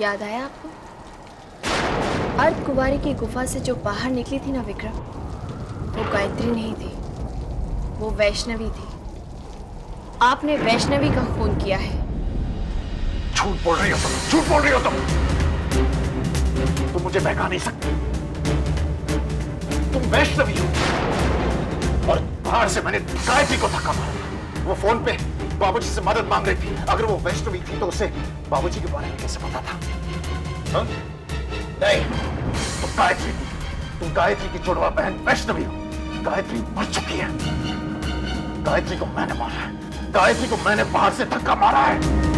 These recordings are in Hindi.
याद आया आपको? अर्धकुंवारी की गुफा से जो बाहर निकली थी ना विक्रम, वो गायत्री नहीं थी, वो वैष्णवी थी। आपने वैष्णवी का खून किया है। झूठ बोल रही हो तुम, झूठ बोल रही हो तुम मुझे बहका नहीं सकते। तुम वैष्णवी हो और बाहर से मैंने गायत्री को धक्का मारा। वो फोन पे बाबूजी से मदद मांग रही थी। अगर वो वैष्णवी थी तो उसे बाबूजी के बारे में कैसे पता था? हाँ? नहीं, तुम गायत्री की जुड़वा बहन वैष्णवी हो। गायत्री मर चुकी है। गायत्री को मैंने मारा है। गायत्री को मैंने बाहर से धक्का मारा है।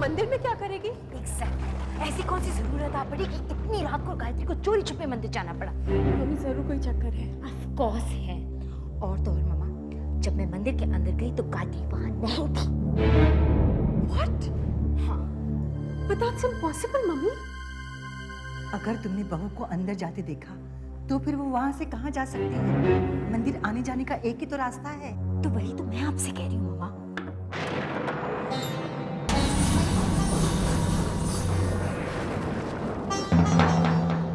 मंदिर में क्या करेगी? ऐसी कौन सी जरूरत आ पड़ी कि इतनी रात को गायत्री को चोरी छुपे मंदिर जाना पड़ा? मम्मी जरूर कोई चक्कर है। ऑफ कोर्स है। और तो और मामा, जब मैं मंदिर के अंदर गई तो गायत्री वहां नहीं थी। What? हाँ। But that's impossible, mummy. अगर तुमने बहू को अंदर जाते देखा तो फिर वो वहां से कहाँ जा सकती है? मंदिर आने जाने का एक ही तो रास्ता है। तो वही तो मैं आपसे कह रही हूँ मामा।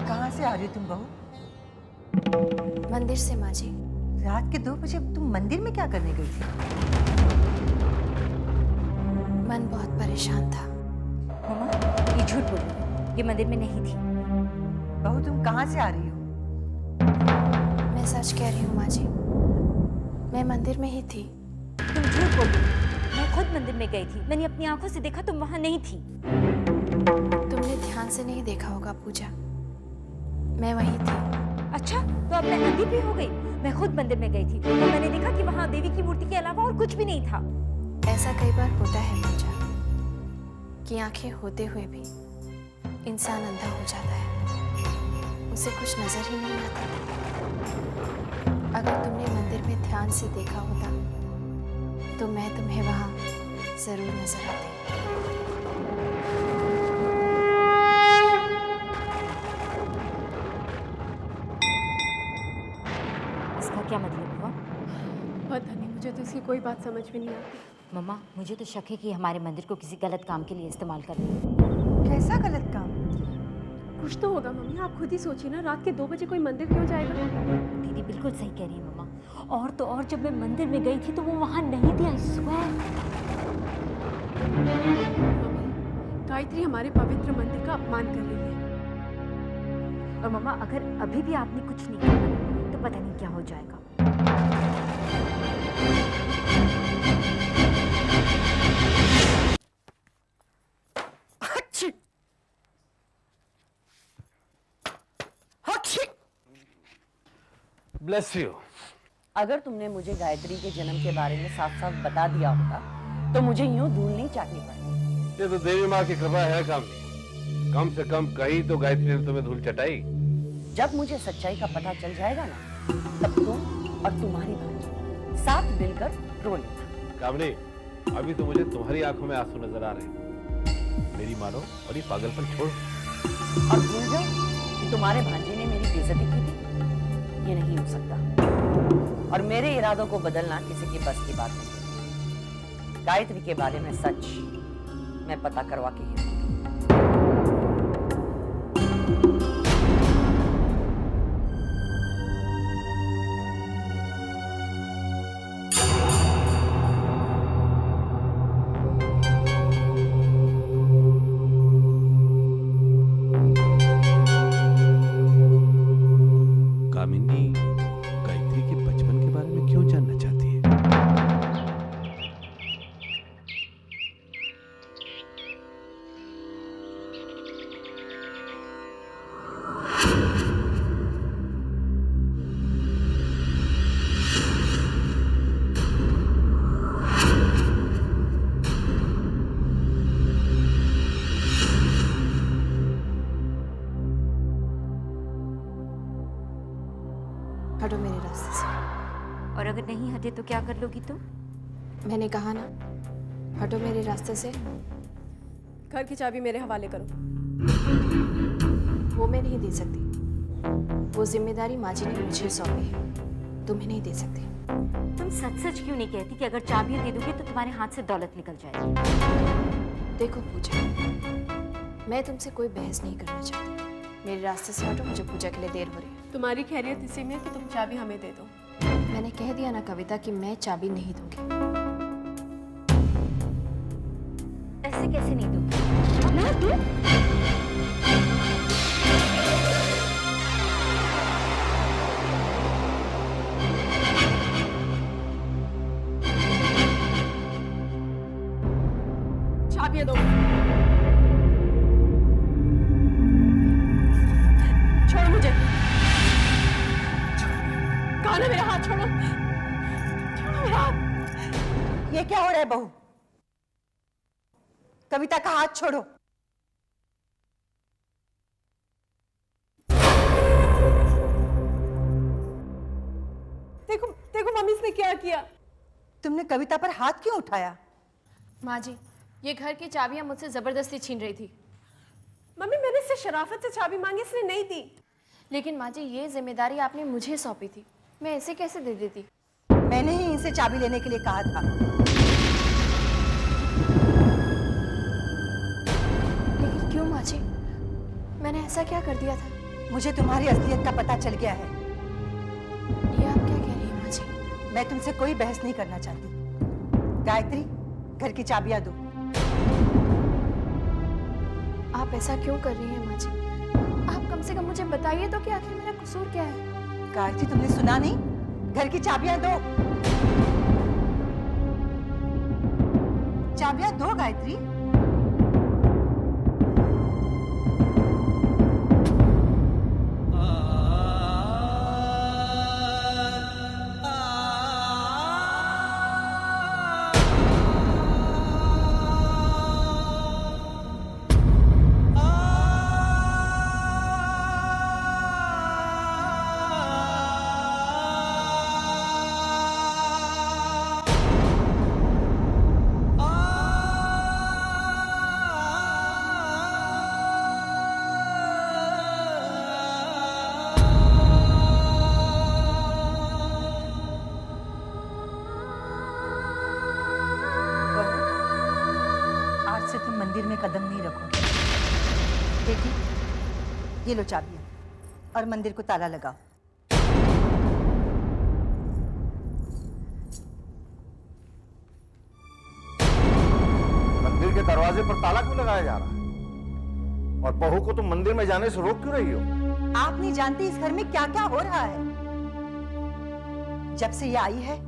कहाँ से आ रही हो तुम बहू? मंदिर से माँ जी। रात के 2 बजे तुम मंदिर में क्या करने गई थी? मन बहुत परेशान था। मामा ये झूठ बोल रही है, ये मंदिर में नहीं थी। बहू तुम कहाँ से आ रही हो? मैं सच कह रही हूँ माँ जी, मैं मंदिर में ही थी। तुम झूठ बोल रही हो। मैं खुद मंदिर में गई थी, मैंने अपनी आंखों से देखा, तुम वहां नहीं थी। तुमने ध्यान से नहीं देखा होगा पूजा, मैं वहीं थी। अच्छा, तो अब मैं अंधी भी हो गई। मैं खुद मंदिर में गई थी और मैंने देखा कि वहां देवी की मूर्ति के अलावा और कुछ भी नहीं था। ऐसा कई बार होता है पूजा कि आंखें होते हुए भी इंसान अंधा हो जाता है, उसे कुछ नजर ही नहीं आता। अगर तुमने मंदिर में ध्यान से देखा होता तो मैं तुम्हें वहां जरूर नजर आती। इसका क्या मतलब हुआ? पता नहीं, मुझे तो इसकी कोई बात समझ में नहीं आती। मम्मा मुझे तो शक है कि हमारे मंदिर को किसी गलत काम के लिए इस्तेमाल कर रही है। कैसा गलत काम? कुछ तो होगा मम्मी, आप खुद ही सोचिए ना, रात के 2 बजे कोई मंदिर क्यों जाएगा? दीदी बिल्कुल सही कह रही है मम्मा। और तो और जब मैं मंदिर में गई थी तो वो वहां नहीं थी। I swear. मम्मी, गायत्री हमारे पवित्र मंदिर का अपमान कर रही है। और मम्मा अगर अभी भी आपने कुछ नहीं किया तो पता नहीं क्या हो जाएगा। Bless you. अगर तुमने मुझे गायत्री के जन्म के बारे में साफ साफ बता दिया होता तो मुझे यूं धूल नहीं चाटनी पड़ती। ये तो देवी माँ की कृपा है कामनी। कम से कम कहीं तो गायत्री ने तुम्हें धूल चटाई। जब मुझे सच्चाई का पता चल जाएगा ना, तब तुम और तुम्हारी भांजी साथ मिलकर रो लेना। कामनी, अभी तो मुझे तुम्हारी आंखों में आंसू नजर आ रहे हैं। मेरी मानो और ये पागलपन छोड़ो। और भूल जाओ कि तुम्हारे भांजी ने मेरी बेइज्जती की थी। ये नहीं हो सकता और मेरे इरादों को बदलना किसी की बस की बात नहीं। गायत्री के बारे में सच मैं पता करवा के ही रहूंगी। कामिनी गायत्री के बचपन के बारे में क्यों जानना चाहती है? हटो मेरे रास्ते से। और अगर नहीं हटे तो क्या कर लोगी तुम? मैंने कहा ना, हटो मेरे रास्ते से। घर की चाबी मेरे हवाले करो। वो मैं नहीं दे सकती। वो जिम्मेदारी माँ जी ने मुझे सौंपी है, तुम्हें नहीं दे सकती। तुम सच सच क्यों नहीं कहती कि अगर चाबियां दे दोगे तो तुम्हारे हाथ से दौलत निकल जाएगी? देखो पूजा, मैं तुमसे कोई बहस नहीं करना चाहती। मेरे रास्ते से हटो, मुझे पूजा के लिए देर हो रही है। तुम्हारी खैरियत इसी में है कि तुम चाबी हमें दे दो। मैंने कह दिया ना कविता कि मैं चाबी नहीं दूंगी। ऐसे कैसे नहीं दूंगी? ना दूं? चाबियां दो। छोड़ो मुझे। कहा ना मेरा हाथ छोड़ो। छोड़ो मेरा हाथ। ये क्या हो रहा है बहू? कविता का हाथ छोड़ो। देखो देखो मम्मी इसने क्या किया। तुमने कविता पर हाथ क्यों उठाया? माँ जी, ये घर की चाबियां मुझसे जबरदस्ती छीन रही थी। मम्मी मैंने इससे शराफत से चाबी मांगी, इसने नहीं दी। लेकिन माँ जी, ये जिम्मेदारी आपने मुझे सौंपी थी, मैं ऐसे कैसे दे देती? मैंने ही इनसे चाबी लेने के लिए कहा था। लेकिन क्यों माँ जी? मैंने ऐसा क्या कर दिया था? मुझे तुम्हारी असलियत का पता चल गया है। ये आप क्या कह रही हैं माँ जी? मैं तुमसे कोई बहस नहीं करना चाहती। गायत्री, घर की चाबियां दो। आप ऐसा क्यों कर रही हैं माँ जी? आप कम से कम मुझे बताइए तो कि आखिर मेरा कसूर क्या है? गायत्री, तुमने सुना नहीं? घर की चाबियां दो। चाबियां दो गायत्री। से तुम मंदिर में कदम नहीं रखोगे। बेटी, ये लो चाबियां और मंदिर को ताला लगाओ। मंदिर के दरवाजे पर ताला क्यों लगाया जा रहा है? और बहू को तुम मंदिर में जाने से रोक क्यों रही हो? आप नहीं जानती इस घर में क्या क्या हो रहा है। जब से ये आई है,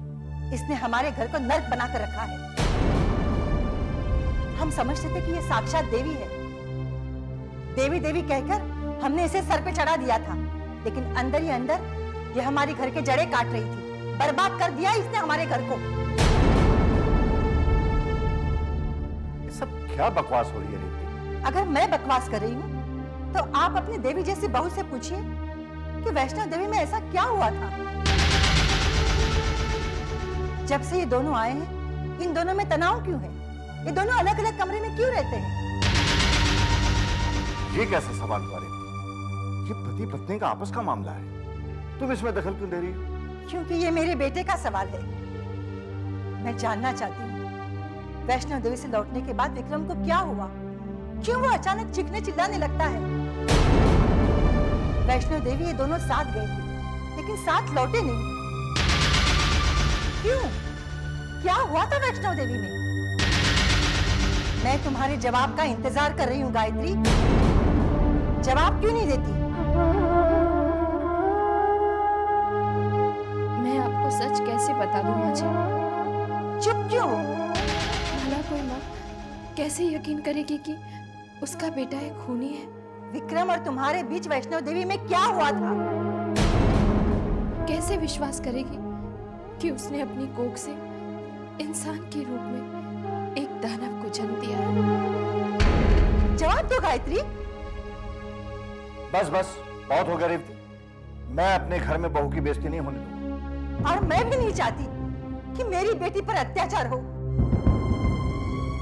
इसने हमारे घर को नर्क बनाकर रखा है। हम समझते थे कि ये साक्षात देवी है। देवी देवी कहकर हमने इसे सर पे चढ़ा दिया था, लेकिन अंदर ही अंदर ये हमारी घर के जड़ें काट रही थी। बर्बाद कर दिया इसने हमारे घर को। ये सब क्या बकवास हो रही है रीति? अगर मैं बकवास कर रही हूँ तो आप अपनी देवी जैसी बहू से पूछिए कि वैष्णव देवी में ऐसा क्या हुआ था। जब से ये दोनों आए हैं, इन दोनों में तनाव क्यों है? ये दोनों अलग अलग कमरे में क्यों रहते हैं? ये कैसा सवाल हुआ रीति? ये पति पत्नी का आपस का मामला है, तुम इसमें दखल क्यों दे रही हो? क्योंकि ये मेरे बेटे का सवाल है। मैं जानना चाहती हूँ वैष्णव देवी से लौटने के बाद विक्रम को क्या हुआ? क्यों वो अचानक चीखने चिल्लाने लगता है? वैष्णव देवी ये दोनों साथ गए थे, लेकिन साथ लौटे नहीं। क्यों? क्या हुआ था वैष्णव देवी में? मैं तुम्हारे जवाब का इंतजार कर रही हूँ गायत्री। जवाब क्यों नहीं देती? मैं आपको सच कैसे बता दूं माँ जी? चुप क्यों हो? भला कोई माँ कैसे यकीन करेगी कि उसका बेटा एक खूनी है? विक्रम और तुम्हारे बीच वैष्णव देवी में क्या हुआ था? कैसे विश्वास करेगी कि उसने अपनी कोख से इंसान के रूप में एक दानव को जन्म दिया है? जवाब दो गायत्री। बस बस, बहुत हो गया रेवती। मैं अपने घर में बहू की बेइज्जती नहीं होने दूंगा। और मैं भी नहीं चाहती कि मेरी बेटी पर अत्याचार हो।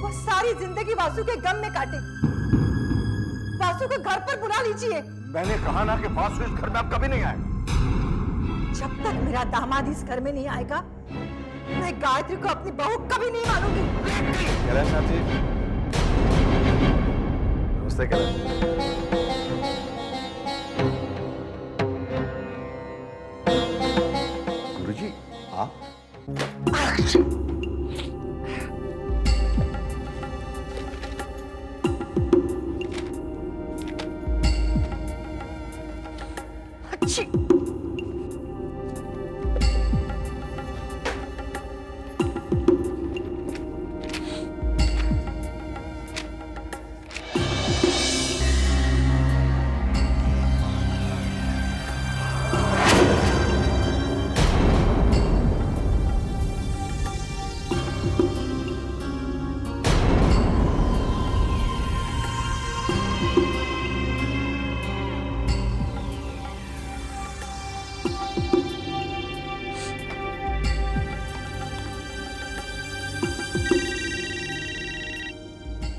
वो सारी जिंदगी वासु के गम में काटे। वासु को घर पर बुला लीजिए। मैंने कहा ना कि वासु इस घर में अब कभी नहीं आएगा। जब तक मेरा दामाद इस घर में नहीं आएगा, मैं गायत्री को अपनी बहू कभी नहीं मानूंगी। कैलाश नाथ जी, नमस्ते कैलाश। गुरुजी, आप? अच्छी।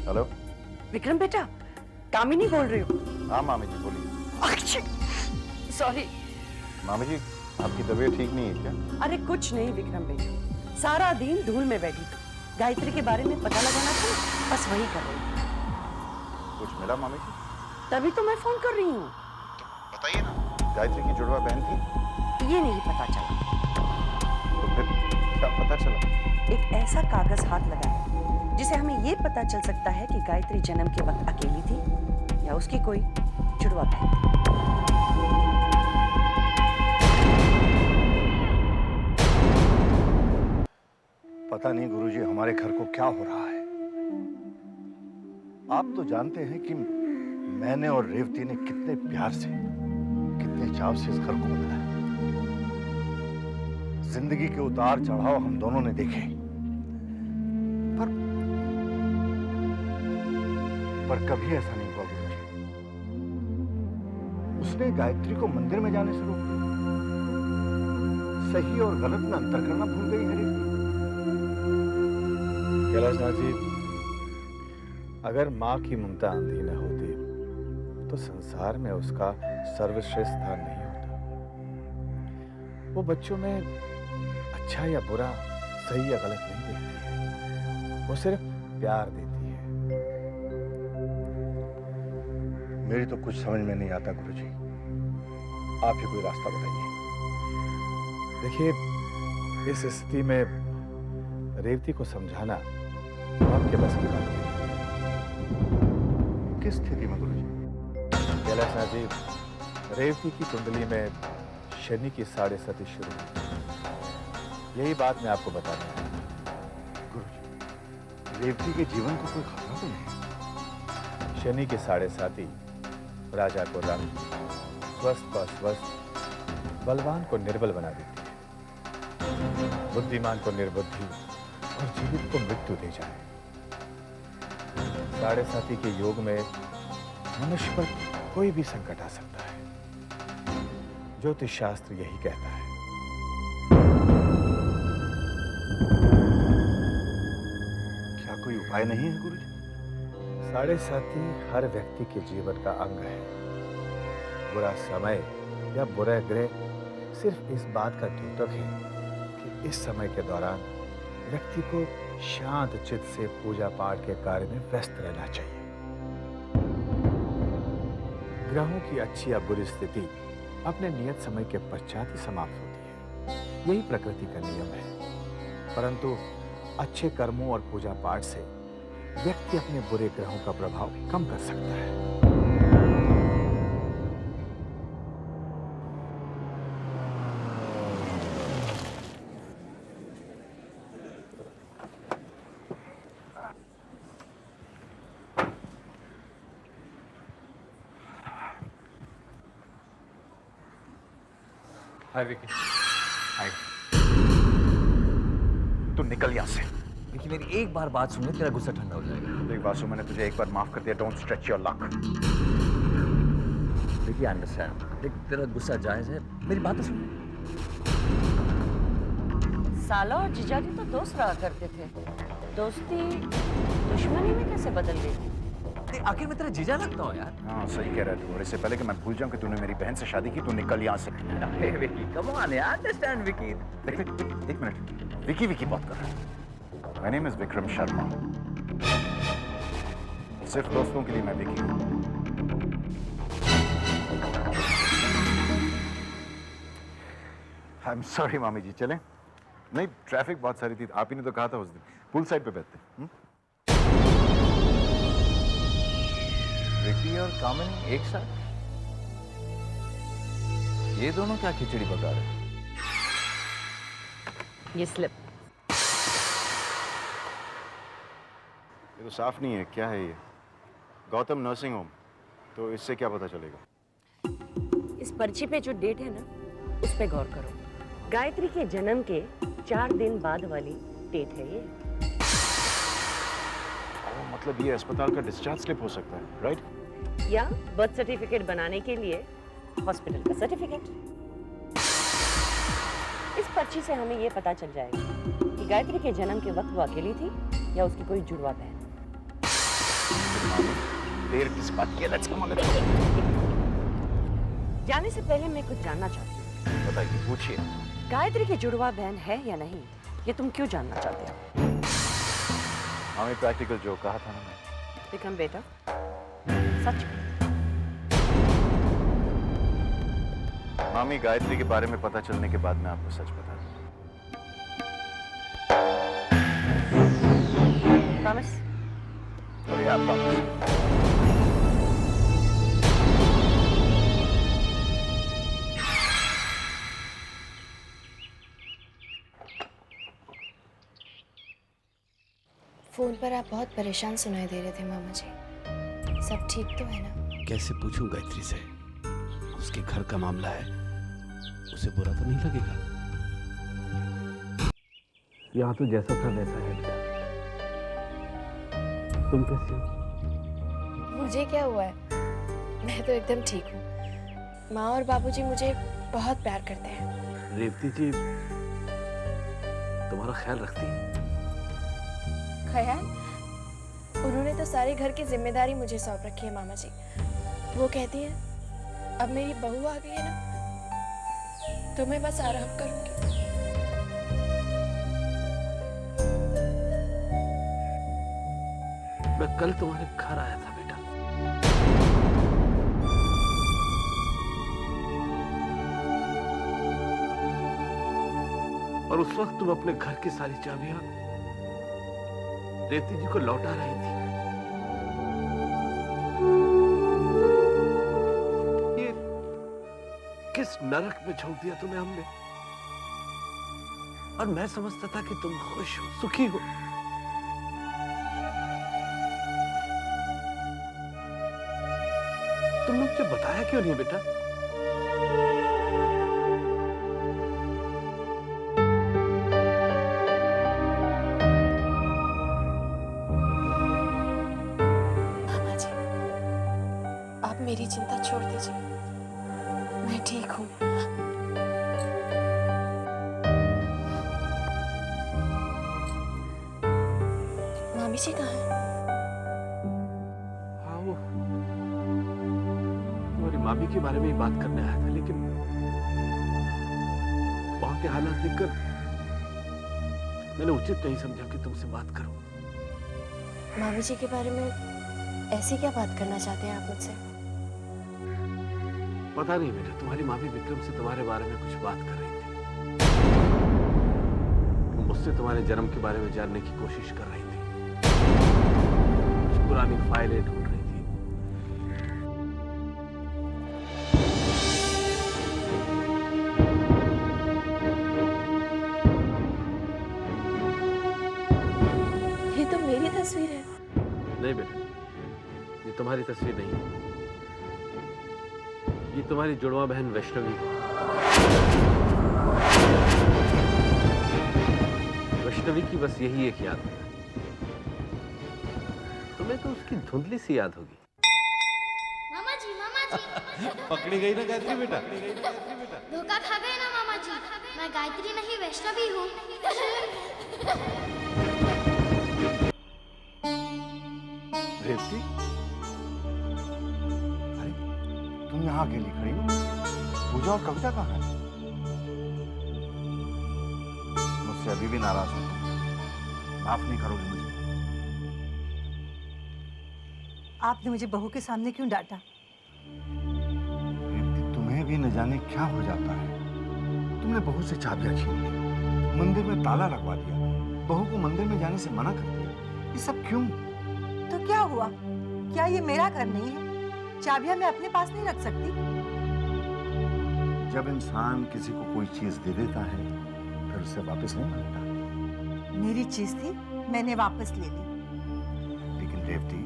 हेलो। विक्रम बेटा, कामिनी बोल रही हो? हाँ मामी जी, बोलिए। सॉरी। मामी जी, आपकी तबीयत ठीक नहीं है क्या? अरे कुछ नहीं विक्रम बेटा, सारा दिन धूल में बैठी थी। गायत्री के बारे में पता लगाना था, बस वही कर रही थी। कुछ मिला मामी जी? तभी तो मैं फोन कर रही हूँ। बताइए ना। गायत्री की जुड़वा बहन थी? ये नहीं पता चला। तो फिर क्या पता चला? एक ऐसा कागज हाथ लगा है जिसे हमें ये पता चल सकता है कि गायत्री जन्म के वक्त अकेली थी या उसकी कोई जुड़वा बहन थी। पता नहीं गुरुजी, हमारे घर को क्या हो रहा है। आप तो जानते हैं कि मैंने और रेवती ने कितने प्यार से, कितने चाव से इस घर को बनाया। जिंदगी के उतार चढ़ाव हम दोनों ने देखे, पर कभी ऐसा नहीं हुआ गुरुजी। उसने गायत्री को मंदिर में जाने से रोक दिया। सही और गलत में अंतर करना भूल गई है रेवती। कैलाश नाथ जी, अगर माँ की ममता अंधी न होती तो संसार में उसका सर्वश्रेष्ठ स्थान नहीं होता। वो बच्चों में अच्छा या बुरा, सही या गलत नहीं देखती है, वो सिर्फ प्यार देती है। मेरी तो कुछ समझ में नहीं आता गुरुजी। आप ही कोई रास्ता बताइए। देखिए, इस स्थिति में रेवती को समझाना आपके बस की बात नहीं। किस स्थिति में गुरुजी? कैलाश नाथ जी, रेवती की कुंडली में शनि की 7.5 शुरू हुई। यही बात मैं आपको बता रहा हूँ। गुरुजी, रेवती के जीवन को कोई खतरा तो नहीं? शनि की 7.5 राजा को रंग, स्वस्थ को अस्वस्थ, बलवान को निर्बल बना देती है, बुद्धिमान को निर्बुद्धि और जीवित को मृत्यु दे जाए। 7.5 के योग में मनुष्य पर कोई भी संकट आ सकता है। ज्योतिष शास्त्र यही कहता है। क्या कोई उपाय नहीं है गुरुजी? 7.5 हर व्यक्ति के जीवन का अंग है। बुरा समय या बुरा ग्रह सिर्फ इस बात का द्योतक है कि इस समय के दौरान व्यक्ति को शांत चित्त से पूजा पाठ के कार्य में व्यस्त रहना चाहिए। ग्रहों की अच्छी या बुरी स्थिति अपने नियत समय के पश्चात ही समाप्त होती है, यही प्रकृति का नियम है। परंतु अच्छे कर्मों और पूजा पाठ से व्यक्ति अपने बुरे ग्रहों का प्रभाव कम कर सकता है। हाय विकी। हाय। तू निकल यहां से। देखिए मेरी एक बार बात सुन ले, तेरा गुस्सा ठंडा हो जाएगा। देख वासु, मैंने तुझे एक बार माफ कर दिया। Don't stretch your luck. देखिए अंडरस्टैंड, देख तेरा गुस्सा जायज है, मेरी बात तो सुन। साला और जीजाजी तो दोस्त रहा करते थे, दोस्ती दुश्मनी में कैसे बदल गई? आखिर मैं तेरा जीजा लगता हूँ यार। हाँ सही कह रहा है तू। और इससे पहले कि मैं भूल जाऊं कि तूने मेरी बहन से शादी की, तू निकल यहाँ से। विकी कम ऑन यार, अंडरस्टैंड विकी। देख एक मिनट, विकी विकी बात कर रहा है। My name is Vikram Sharma. सिर्फ दोस्तों के लिए मैं विकी हूँ। आई एम सॉरी मामी जी, चलें? नहीं, ट्रैफिक बहुत सारी थी, आप ही ने तो कहा था उस दिन पुल साइड पे बैठते। विकी और कामिनी एक साथ? ये दोनों क्या खिचड़ी पका रहे हैं? ये स्लिप ये तो साफ नहीं है, क्या है ये? गौतम नर्सिंग होम, तो इससे क्या पता चलेगा? इस पर्ची पे जो डेट है ना, उस पे गौर करो। गायत्री के जन्म के 4 दिन बाद वाली डेट है ये। मतलब ये अस्पताल का डिस्चार्ज स्लिप हो सकता है, राइट? या बर्थ सर्टिफिकेट बनाने के लिए हॉस्पिटल का सर्टिफिकेट। इस पर्ची से हमें ये पता चल जाएगा कि गायत्री के जन्म के वक्त वो अकेली थी या उसकी कोई जुड़वा बहन। देर किस बात की? Let's come on. जाने से पहले मैं कुछ जानना चाहती हूँ। बताइए, पूछिए। गायत्री की जुड़वा बहन है या नहीं, ये तुम क्यों जानना चाहते हो? हमें प्रैक्टिकल जो कहा था ना मैं। विक्रम बेटा, सच में। मामी, गायत्री के बारे में पता चलने के बाद मैं आपको सच बता दूं। प्रॉमिस? अरे आप प्रॉमिस। फोन पर आप बहुत परेशान सुनाई दे रहे थे मामा जी। सब ठीक तो है ना? कैसे पूछूं गायत्री से? उसके घर का मामला है, उसे बुरा तो नहीं लगेगा? यहाँ तो जैसा था वैसा है बेटा। तुम कैसे हो? मुझे क्या हुआ है, मैं तो एकदम ठीक हूँ। माँ और बाबूजी मुझे बहुत प्यार करते हैं। रेवती जी तुम्हारा ख्याल रखती है? ख्याल? उन्होंने तो सारे घर की जिम्मेदारी मुझे सौंप रखी है मामा जी। वो कहती है अब मेरी बहू आ गई है ना, तो मैं बस आराम करूंगी। मैं कल तुम्हारे घर आया था बेटा। और उस वक्त तुम अपने घर की सारी चाबियां रेवती जी को लौटा रही थी। ये किस नरक में झोंक दिया तुम्हें हमने। और मैं समझता था कि तुम खुश हो, सुखी हो। तुमने मुझे बताया क्यों नहीं बेटा? मामा जी, आप मेरी चिंता छोड़ दीजिए, मैं ठीक हूँ। मामी जी कहाँ हैं? हाँ, वो तुम्हारी मामी के बारे में ही बात करने आया था, लेकिन वहां के हालात देखकर मैंने उचित नहीं समझा कि तुमसे बात करूं। मामी जी के बारे में ऐसी क्या बात करना चाहते हैं आप मुझसे? पता नहीं बेटा, तुम्हारी माँ भी विक्रम से तुम्हारे बारे में कुछ बात कर रही थी। वो मुझसे तुम्हारे जन्म के बारे में जानने की कोशिश कर रही थी। कुछ पुरानी फाइलें ढूंढ रही थी। ये तो मेरी तस्वीर है। नहीं बेटा, ये तुम्हारी तस्वीर नहीं है। ये तुम्हारी जुड़वा बहन वैष्णवी है। वैष्णवी की बस यही एक याद है। तुम्हें तो उसकी धुंधली सी याद होगी। मामा जी पकड़ी गई ना गायत्री बेटा। धोखा खा गए ना मामा जी। मैं गायत्री नहीं वैष्णवी हूँ। रेवती, अरे तुम यहाँ अकेली खड़ी हो? पूजा और कविता कहाँ है? मुझसे अभी भी नाराज हो? माफ नहीं करोगे मुझे? आपने मुझे बहू के सामने क्यों डांटा? रेवती, तुम्हें भी न जाने क्या हो जाता है। तुमने बहू से चाबियां छीन ली, मंदिर में ताला लगवा दिया, बहू को मंदिर में जाने से मना कर दिया। ये सब क्यों? तो क्या हुआ? क्या ये मेरा घर नहीं है? चाबियां मैं अपने पास नहीं रख सकती? जब इंसान किसी को कोई चीज दे देता है फिर उसे वापस नहीं मांगता। मेरी चीज थी, मैंने वापस ले ली। लेकिन रेवती,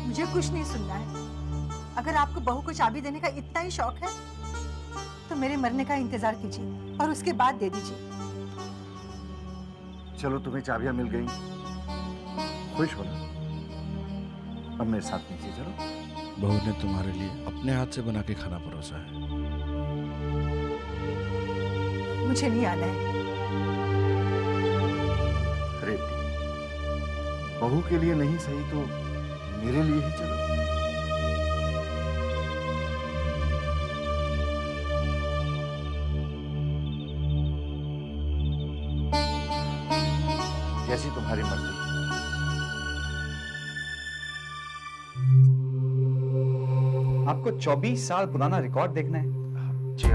मुझे कुछ नहीं सुनना है। अगर आपको बहू को चाबी देने का इतना ही शौक है तो मेरे मरने का इंतजार कीजिए और उसके बाद दे दीजिए। चलो तुम्हें चाबियां मिल गई, खुश हो ना? अब मेरे साथ नीचे चलो। बहू ने तुम्हारे लिए अपने हाथ से बना के खाना परोसा है। मुझे नहीं आना है। रेवती, बहू के लिए नहीं सही तो मेरे लिए ही चलो। जैसी तुम्हारी मर्जी। आपको 24 साल पुराना रिकॉर्ड देखना है? जी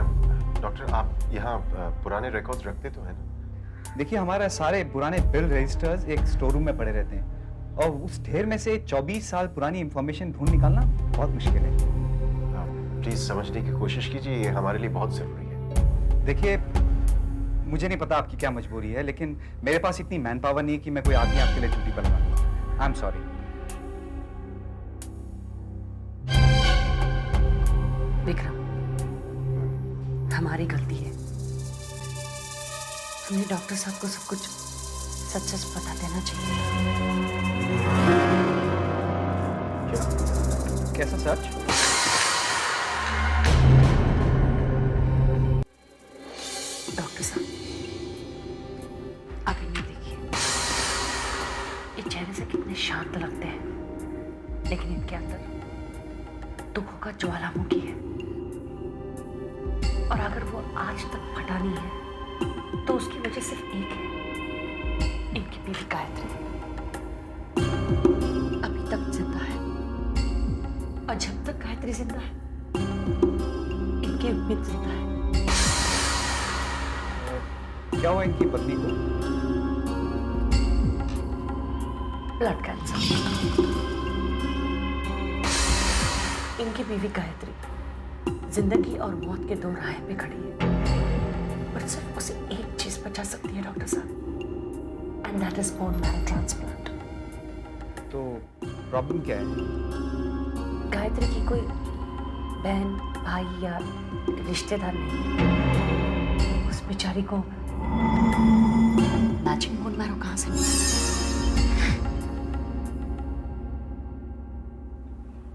डॉक्टर, आप यहाँ पुराने रिकॉर्ड्स रखते तो हैं ना? देखिए, हमारा सारे पुराने बिल रजिस्टर्स एक स्टोर रूम में पड़े रहते हैं और उस ढेर में से 24 साल पुरानी इंफॉर्मेशन ढूंढ निकालना बहुत मुश्किल है। प्लीज समझने की कोशिश कीजिए, ये हमारे लिए बहुत जरूरी है। देखिए, मुझे नहीं पता आपकी क्या मजबूरी है, लेकिन मेरे पास इतनी मैन पावर नहीं है कि मैं कोई आदमी आपके लिए ड्यूटी पर लगाऊं। I am sorry. विक्रम, हमारी गलती है। हमने डॉक्टर साहब को सब कुछ सच सच बता देना चाहिए। कैसा सच? डॉक्टर साहब, आप इन्हें देखिए। ये चेहरे से कितने शांत लगते हैं, लेकिन इनके अंदर दुखों का ज्वालामुखी है। और अगर वो आज तक फटा नहीं है तो उसकी वजह सिर्फ एक है, इनकी बीवी गायत्री। अभी तक जिंदा है और जब तक गायत्री जिंदा है इनकी उम्मीद जिंदा है। क्या हुआ इनकी पत्नी को? Blood cancer. इनकी बीवी गायत्री जिंदगी और मौत के दो राह पे खड़ी है, पर सिर्फ उसे एक चीज बचा सकती है डॉक्टर साहब, and that is bone marrow transplant. तो प्रॉब्लम क्या है? गायत्री की कोई बहन, भाई या रिश्तेदार नहीं है। उस बेचारी को मैचिंग बोन मैरो कहां से मिला?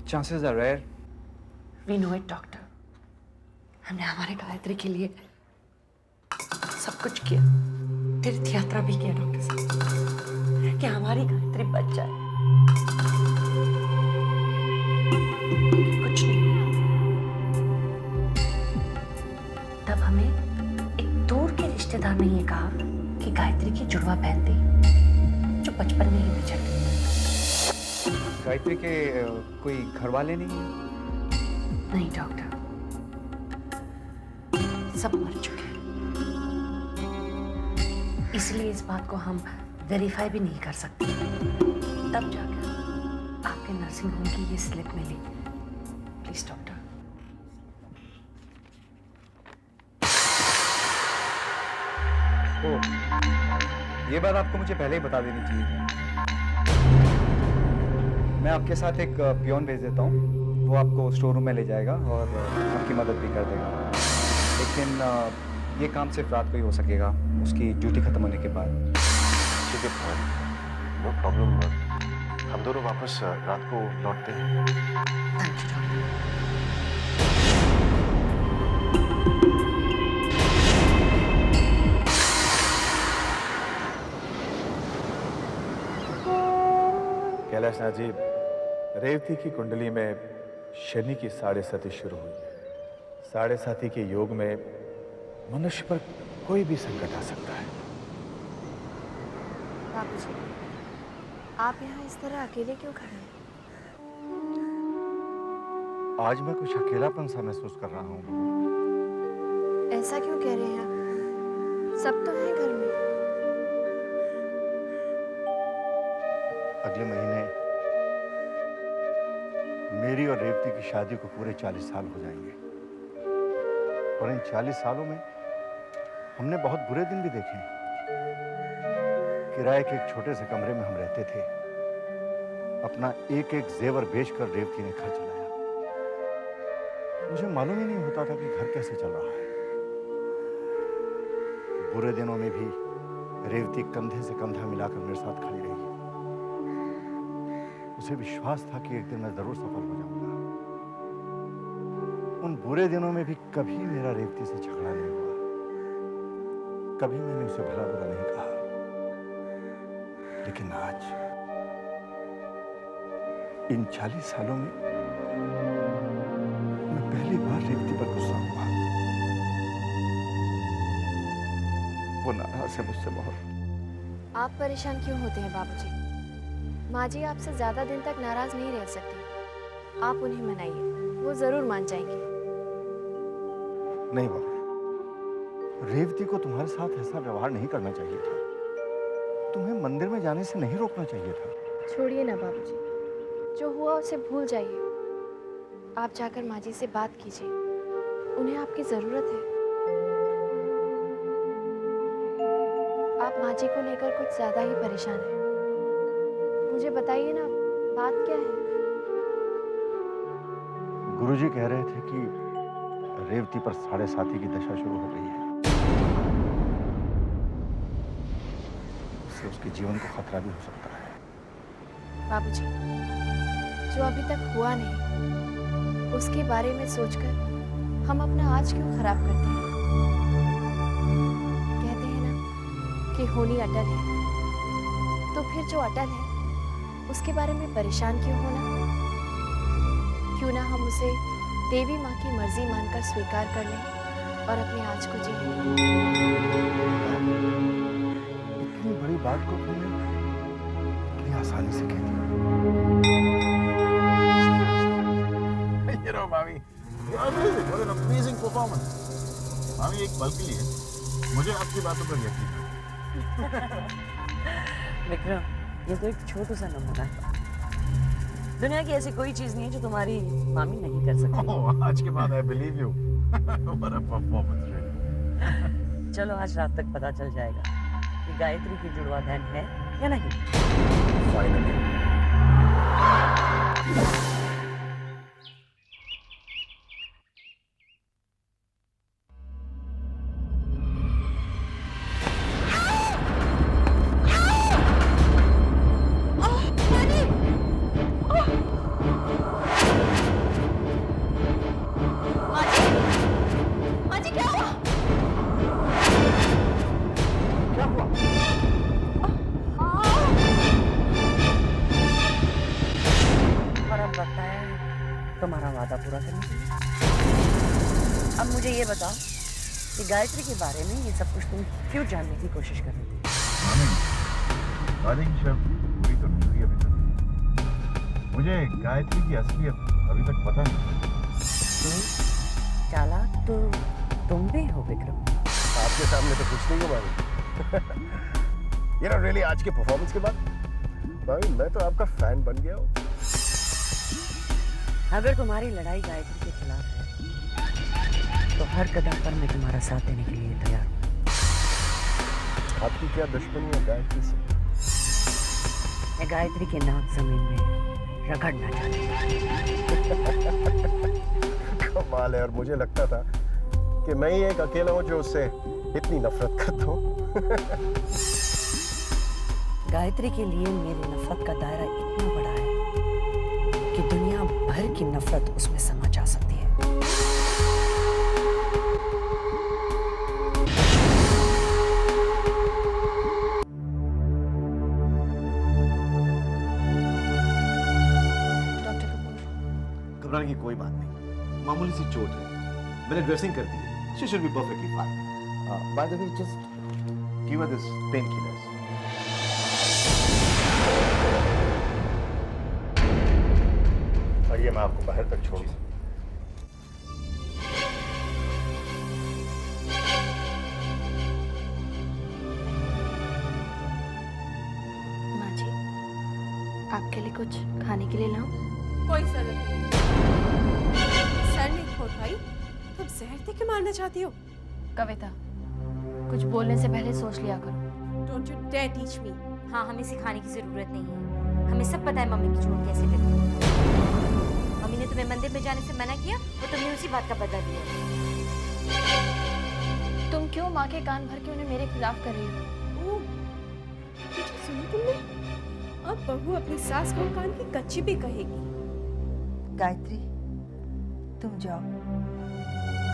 Chances are rare. We know it doctor. हमने हमारे गायत्री के लिए सब कुछ किया, तीर्थ यात्रा भी किया डॉक्टर साहब, कि हमारी गायत्री बच जाए। कुछ नहीं। तब हमें एक दूर के रिश्तेदार ने ये कहा कि गायत्री की जुड़वा बहन थी जो बचपन में ही बिछड़ गई। गायत्री के कोई घर वाले नहीं है? नहीं डॉक्टर, सब मर चुके हैं। इसलिए इस बात को हम वेरीफाई भी नहीं कर सकते। तब जाकर आपके नर्सिंग होम की ये स्लिप मिली। Please doctor. ओ, ये बात आपको मुझे पहले ही बता देनी चाहिए। मैं आपके साथ एक पियोन भेज देता हूँ, वो आपको स्टोर रूम में ले जाएगा और आपकी मदद भी कर देगा। लेकिन ये काम सिर्फ रात को ही हो सकेगा, उसकी ड्यूटी खत्म होने के बाद। ठीक है, नो प्रॉब्लम। हम दोनों वापस रात को लौटते हैं। Thank you doctor. Kailashnath ji, Revati की कुंडली में शनि की 7.5 शुरू हुई है। 7.5 के योग में मनुष्य पर कोई भी संकट आ सकता है। बाबूजी, आप यहाँ इस तरह अकेले क्यों खड़े हैं? आज मैं कुछ अकेलापन सा महसूस कर रहा हूँ। ऐसा क्यों कह रहे हैं आप? सब तो हैं घर में। अगले महीने मेरी और रेवती की शादी को पूरे 40 साल हो जाएंगे। और इन 40 सालों में हमने बहुत बुरे दिन भी देखे। किराए के एक छोटे से कमरे में हम रहते थे। अपना एक एक जेवर बेचकर रेवती ने घर चलाया। मुझे मालूम ही नहीं होता था कि घर कैसे चल रहा है। बुरे दिनों में भी रेवती कंधे से कंधा मिलाकर मेरे साथ खड़ी रही। उसे विश्वास था कि एक दिन मैं जरूर सफल हो जाऊंगा। उन बुरे दिनों में भी कभी मेरा रेवती से झगड़ा नहीं हुआ। कभी मैंने उसे भला बुरा नहीं कहा। लेकिन आज इन 40 सालों में मैं पहली बार रेवती पर गुस्सा हुआ। वो नाराज है मुझसे बहुत। आप परेशान क्यों होते हैं बाबूजी? माँ जी आपसे ज्यादा दिन तक नाराज नहीं रह सकती। आप उन्हें मनाइए, वो जरूर मान जाएंगे। नहीं बाबा, रेवती को तुम्हारे साथ ऐसा व्यवहार नहीं करना चाहिए था। तुम्हें मंदिर में जाने से नहीं रोकना चाहिए था। छोड़िए ना बाबूजी, जो हुआ उसे भूल जाइए। आप जाकर माँ जी से बात कीजिए, उन्हें आपकी जरूरत है। आप माँ जी को लेकर कुछ ज्यादा ही परेशान हैं। मुझे बताइए ना, बात क्या है? गुरुजी कह रहे थे कि रेवती पर 7.5 की दशा शुरू हो गई है। उससे उसके जीवन को खतरा भी हो सकता है। बाबूजी, जो अभी तक हुआ नहीं उसके बारे में सोचकर हम अपना आज क्यों खराब करते हैं? कहते हैं ना कि होनी अटल है, तो फिर जो अटल है उसके बारे में परेशान क्यों होना? क्यों ना हम उसे देवी माँ की मर्जी मानकर स्वीकार कर लें और अपने आज को जिए। इतनी बड़ी बात को तुमने इतनी आसानी से कह दिया। You know, मामी, you are amazing. What an amazing performance. मामी, एक पल के लिए मुझे आपकी बातों पर यकीन है। विक्रम, ये तो एक छोटा सा नमूना है। दुनिया की ऐसी कोई चीज नहीं है जो तुम्हारी मामी नहीं कर सकती। Oh, आज के बाद I believe you. What a performance, really. चलो आज रात तक पता चल जाएगा कि गायत्री की जुड़वा बहन है या नहीं। Finally. तुम्हारा वादा पूरा करने के लिए। अब मुझे ये बताओ कि गायत्री के बारे में ये सब कुछ तुम क्यों जानने की कोशिश कर रहे थे? वादे की शर्त पूरी तो नहीं हुई अभी तक। मुझे गायत्री की असलियत अभी तक पता नहीं। चालाक तो तुम भी हो विक्रम। आपके सामने तो कुछ नहीं हो मामी। ये ना रियली आज के परफॉर्मेंस के बाद मामी मैं तो आपका फैन बन गया हूँ। अगर तुम्हारी लड़ाई गायत्री के खिलाफ है तो हर कदम पर मैं तुम्हारा साथ देने के लिए तैयार हूँ। आपकी क्या दुश्मनी है गायत्री से? मैं गायत्री के नाक जमीन में रगड़ना चाहती हूँ। कमाल है, और मुझे लगता था कि मैं ही एक अकेला हूँ जो उससे इतनी नफरत करता हूँ। गायत्री के लिए मेरी नफरत का दायरा इतना बड़ा है कि दुनिया भर की नफरत उसमें समा जा सकती है। घबराने की कोई बात नहीं, मामूली सी चोट है, मैंने ड्रेसिंग कर दी है, she should be perfectly fine. By the way just give her this pain killers. आइए मैं आपको बाहर तक छोड़ दूं। माँ जी, आपके लिए कुछ खाने के लिए लाऊं? कोई जरूरत नहीं। सर नहीं खोल भाई, तुम जहर दे के मारना चाहती हो? कविता, कुछ बोलने से पहले सोच लिया करो। Don't you dare teach me. हाँ, हमें सिखाने की जरूरत नहीं है। हमें सब पता है मम्मी की चोट कैसे लगी। मम्मी ने तुम्हें मंदिर में जाने से मना किया और तुमने उसी बात का बदला लिया। तुम क्यों माँ के कान भर के उन्हें मेरे खिलाफ कर रही हो? ओह, ये जो सुना तुमने? अब बहू अपनी सास को कान की कच्ची भी कहेगी। गायत्री, तुम जाओ,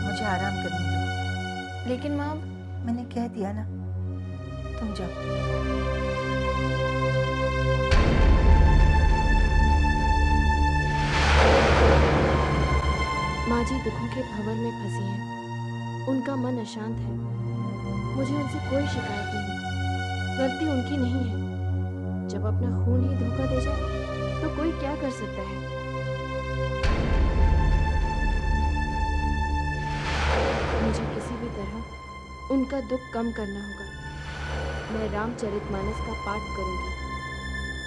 मुझे आराम करने दो। लेकिन माँ, मैंने कह दिया ना, तुम जाओ। माँ जी दुखों के भंवर में फंसी हैं, उनका मन अशांत है। मुझे उनसे कोई शिकायत नहीं, गलती उनकी नहीं है। जब अपना खून ही धोखा दे जाए तो कोई क्या कर सकता है? मुझे किसी भी तरह उनका दुख कम करना होगा। मैं रामचरितमानस का पाठ करूंगी,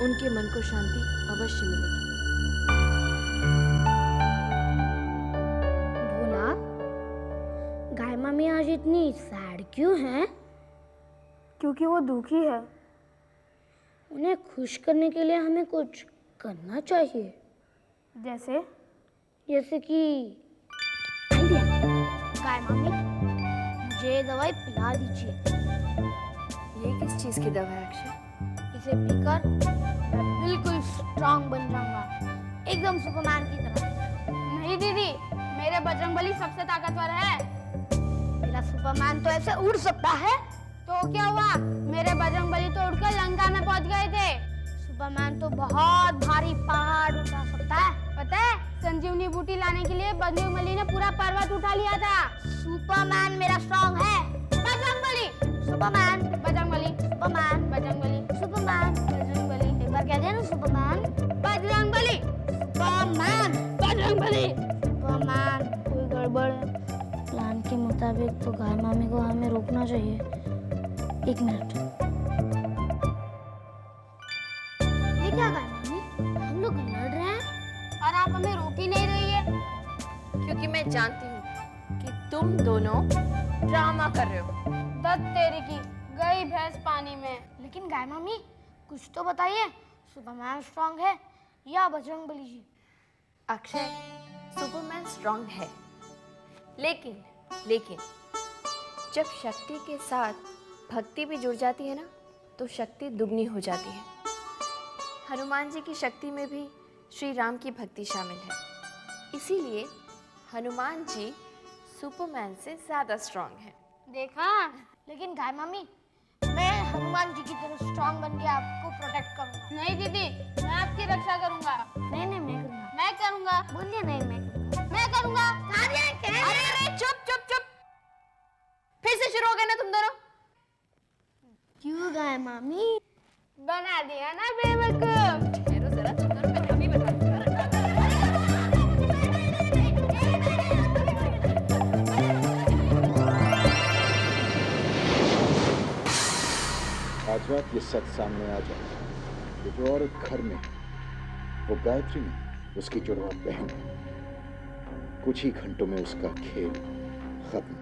उनके मन को शांति अवश्य मिलेगी। भोला, गाय मामी आज इतनी सैड क्यों हैं? क्योंकि वो दुखी है। उन्हें खुश करने के लिए हमें कुछ करना चाहिए। जैसे कि गाय मामी, मुझे ये दवाई पिला दीजिए। ये किस चीज की दवा है अक्षय? इसे पीकर मैं बिल्कुल स्ट्रांग बन जाऊंगा, एकदम सुपरमैन की तरह। नहीं दीदी, मेरे बजरंगबली सबसे ताकतवर है। मेरा सुपरमैन तो ऐसे उड़ सकता है। तो क्या हुआ, मेरे बजरंगबली तो उड़कर लंका में पहुंच गए थे। सुपरमैन तो बहुत भारी पहाड़ उठा सकता है। पता है, संजीवनी बूटी लाने के लिए बजरंगबली ने पूरा पर्वत उठा लिया था। सुपरमैन मेरा स्ट्रांग है। Bajrangbali, Superman, Bajrangbali, Superman, Bajrangbali, Superman, Bajrangbali. एक बार कहते हैं ना Superman, Bajrangbali, Superman, Bajrangbali, Superman. कोई गड़बड़ है। प्लान के मुताबिक तो गाय मामी को हमें रोकना चाहिए। एक मिनट। ये क्या गाय मामी, हम लोग लड़ रहे हैं और आप हमें रोक ही नहीं रही है। क्योंकि मैं जानती हूँ कि तुम दोनों ड्रामा कर रहे हो। दत्त तेरी की गई भैंस पानी में। लेकिन गाय मामी, कुछ तो बताइए, सुपरमैन स्ट्रांग है या बजरंगबली जी? अक्षय, सुपरमैन स्ट्रांग है, लेकिन जब शक्ति के साथ भक्ति भी जुड़ जाती है ना, तो शक्ति दुगनी हो जाती है। हनुमान जी की शक्ति में भी श्री राम की भक्ति शामिल है। इसीलिए हनुमान जी सुपरमैन से ज्यादा स्ट्रांग है। देखा, लेकिन गाय मामी, मैं हनुमान जी की तरह स्ट्रांग बन के आपको प्रोटेक्ट करूंगा। नहीं दीदी, मैं आपकी रक्षा करूंगा। नहीं, मैं करूंगा। बोलिए नहीं, मैं करूंगा। अरे चुप! फिर से शुरू हो गए ना तुम दोनों। क्यों गाए मामी? बना दिया ना बेवकूफ। ठहरो जरा, चुप करो, मैं अभी बताती हूँ। आज रात ये सच सामने आ जाए कि जो औरत घर में वो गायत्री नहीं, उसकी जुड़वा बहन है। कुछ ही घंटों में उसका खेल खत्म।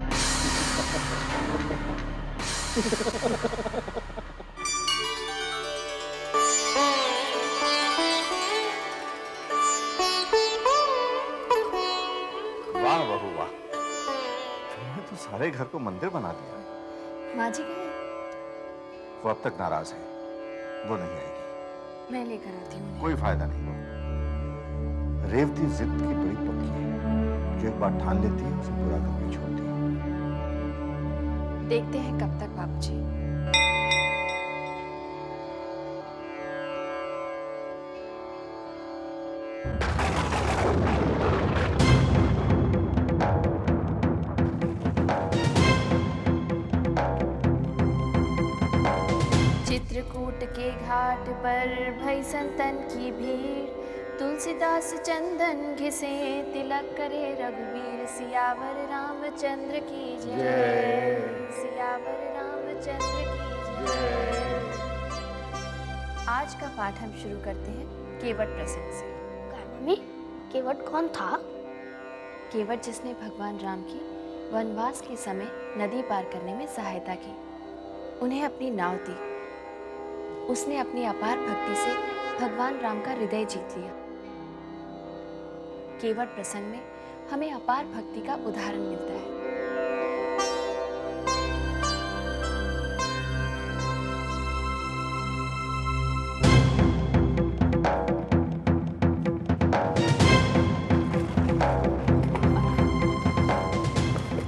वाह बहू वाह, तुमने तो सारे घर को मंदिर बना दिया। माँ जी कहाँ? वो अब तक नाराज है, वो नहीं आएगी। मैं लेकर आती हूँ। कोई फायदा नहीं बहू। रेवती जिद की बड़ी पक्की है, जो एक बार ठान लेती है उसे पूरा करके छोड़ती है। देखते हैं कब तक बाबूजी। चित्रकूट के घाट पर भई संतन की भीड़, तुलसीदास चंदन घिसे तिलक करे रघुवीर। सियावर रामचंद्र की जय, सियावर रामचंद्र की जय। आज का पाठ हम शुरू करते हैं केवट प्रसंग से। मम्मी, केवट कौन था? केवट जिसने भगवान राम की वनवास के समय नदी पार करने में सहायता की, उन्हें अपनी नाव दी। उसने अपनी अपार भक्ति से भगवान राम का हृदय जीत लिया। केवट प्रसंग में हमें अपार भक्ति का उदाहरण मिलता है।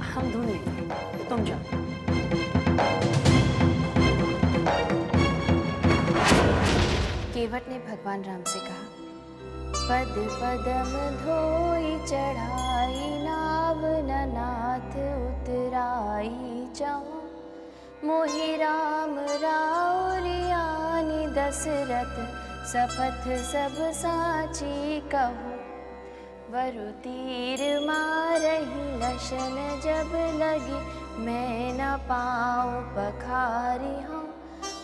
हम ढूंढ लेंगे, तुम जाओ। केवट ने भगवान राम से कहा, पद पदम धोई चढ़ाई, नाव ननाथ उतराई जाऊं। मोहि राम राउरियानी दशरथ, सपथ सब साची कहूँ। वरु तीर मारही लशन जब लगी, मैं न पाऊँ पखारी हूँ।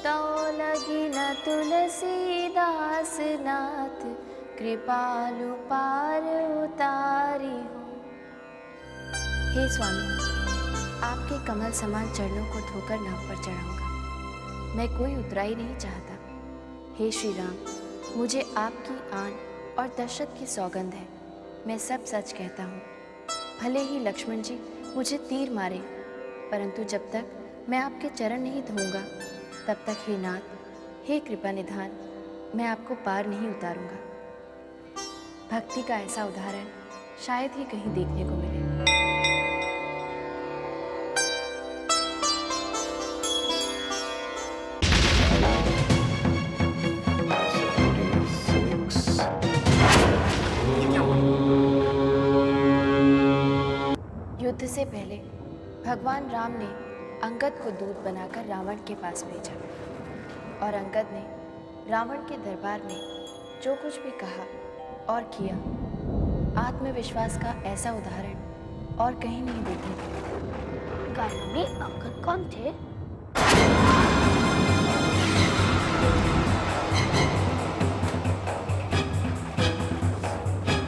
तो लगी न तुलसीदास नाथ, कृपालु पार उतारी हूँ। हे स्वामी, आपके कमल समान चरणों को धोकर नाव पर चढ़ाऊंगा। मैं कोई उतराई नहीं चाहता। हे श्री राम, मुझे आपकी आन और दशरथ की सौगंध है। मैं सब सच कहता हूँ। भले ही लक्ष्मण जी मुझे तीर मारे, परंतु जब तक मैं आपके चरण नहीं धोऊंगा, तब तक हे नाथ, हे कृपा निधान, मैं आपको पार नहीं उतारूंगा। भक्ति का ऐसा उदाहरण शायद ही कहीं देखने को मिले। युद्ध से पहले भगवान राम ने अंगद को दूत बनाकर रावण के पास भेजा, और अंगद ने रावण के दरबार में जो कुछ भी कहा और किया, आत्मविश्वास का ऐसा उदाहरण और कहीं नहीं देखने को मिला। मम्मी, अंकल कौन थे?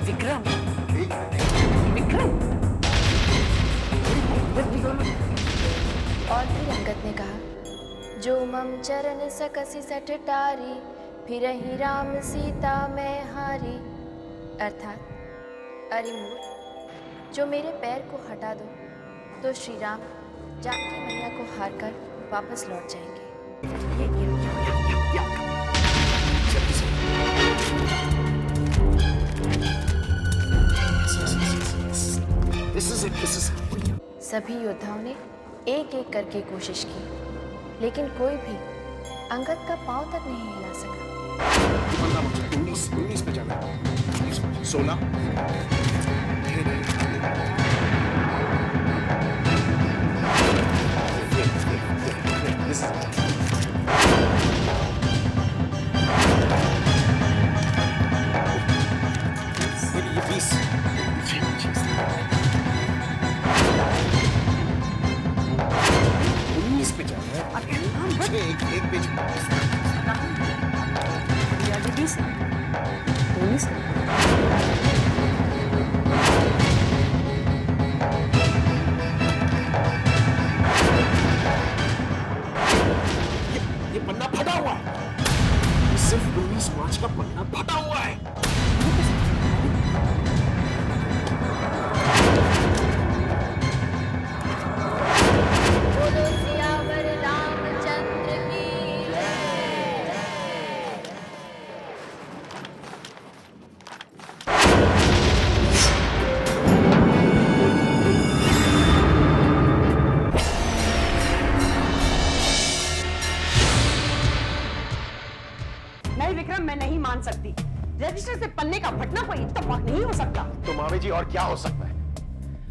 विक्रम, विक्रम। और फिर अंगद ने कहा, जो मम चरण सकसी सठ टारी, फिर ही राम सीता मैं हारी। अर्थात, अरे मूर्ख, जो मेरे पैर को हटा दो तो श्री राम जानकी मैया को हारकर वापस लौट जाएंगे। सभी योद्धाओं ने एक एक करके कोशिश की, लेकिन कोई भी अंगद का पांव तक नहीं हिला सका। 19 पे जाना, 16। ही से तुम ही से। ये पन्ना फटा हुआ है। ये सिर्फ 19 मार्च का पन्ना फटा हुआ है। बोलो सियावर रामचंद्र की जय। नहीं विक्रम, मैं नहीं मान सकती। रजिस्टर से पन्ने का फटना कोई इत्तेफाक नहीं हो सकता। तो मामी जी और क्या हो सकता है?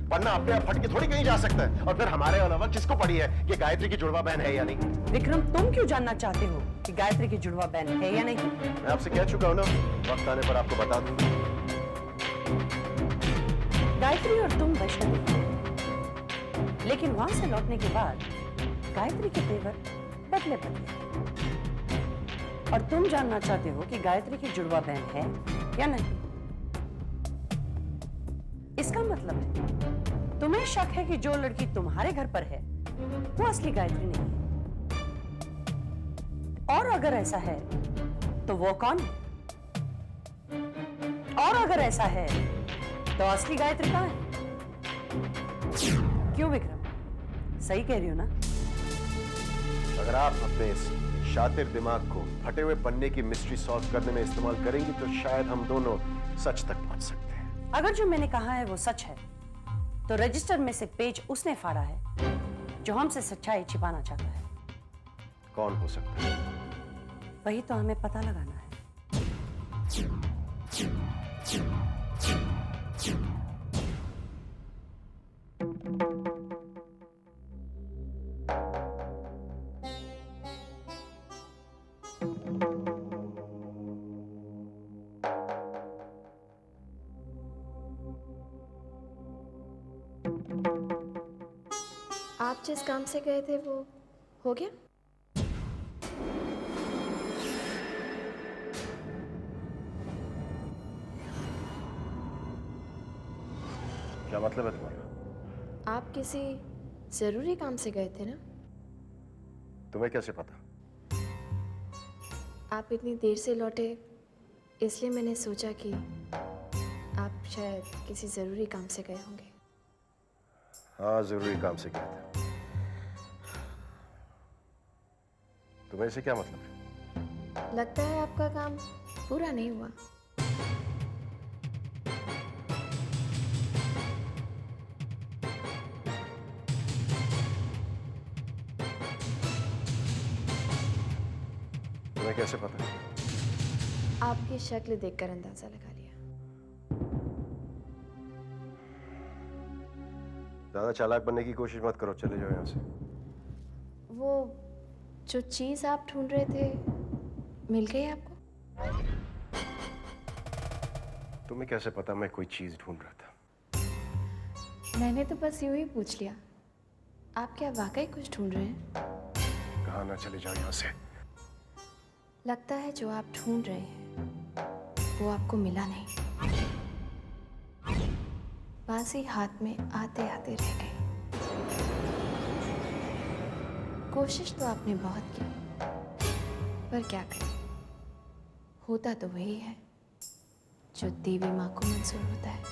पन्ना अपने आप फट के थोड़ी कहीं जा सकता है। और फिर हमारे अलावा किसको पड़ी है कि गायत्री की जुड़वा बहन है या नहीं? विक्रम, तुम क्यों जानना चाहते हो कि गायत्री की जुड़वा बहन है या नहीं? मैं आपसे कह चुका हूं ना, वक्त आने पर आपको बता दूंगा। गायत्री और तुम वैष्णवी थे। लेकिन वहां से लौटने के बाद गायत्री के तेवर बदले बदले। और तुम जानना चाहते हो कि गायत्री की जुड़वा बहन है या नहीं। इसका मतलब है तुम्हें शक है कि जो लड़की तुम्हारे घर पर है वो असली गायत्री नहीं है। और अगर ऐसा है तो वो कौन है? और अगर ऐसा है तो असली गायत्री कहाँ है? क्यों विक्रम, सही कह रही हो ना? अगर आप अपने इस शातिर दिमाग को फटे हुए पन्ने की मिस्ट्री सॉल्व करने में इस्तेमाल करेंगी तो शायद हम दोनों सच तक पहुंच सकते हैं। अगर जो मैंने कहा है वो सच है तो रजिस्टर में से पेज उसने फाड़ा है जो हमसे सच्चाई छिपाना चाहता है। कौन हो सकता है? वही तो हमें पता लगाना है। आप जिस काम से गए थे वो हो गया? क्या मतलब है तुम्हारा? आप किसी जरूरी काम से गए थे ना? तुम्हें कैसे पता? आप इतनी देर से लौटे इसलिए मैंने सोचा कि आप शायद किसी जरूरी काम से गए होंगे। हाँ, जरूरी काम से गए थे। तुम्हें इससे क्या मतलब है? लगता है आपका काम पूरा नहीं हुआ। तुम्हें कैसे पता? आपकी शक्ल देखकर अंदाजा लगा लिया। ज्यादा चालाक बनने की कोशिश मत करो, चले जाओ यहाँ से। वो जो चीज आप ढूंढ रहे थे मिल गई आपको? तुम्हें कैसे पता मैं कोई चीज ढूंढ रहा था? मैंने तो बस यूं ही पूछ लिया। आप क्या वाकई कुछ ढूंढ रहे हैं? कहा ना चले जाओ यहाँ से। लगता है जो आप ढूंढ रहे हैं वो आपको मिला नहीं। बाजी हाथ में आते आते रह गई। कोशिश तो आपने बहुत की, पर क्या करें, होता तो वही है जो देवी माँ को मंजूर होता है।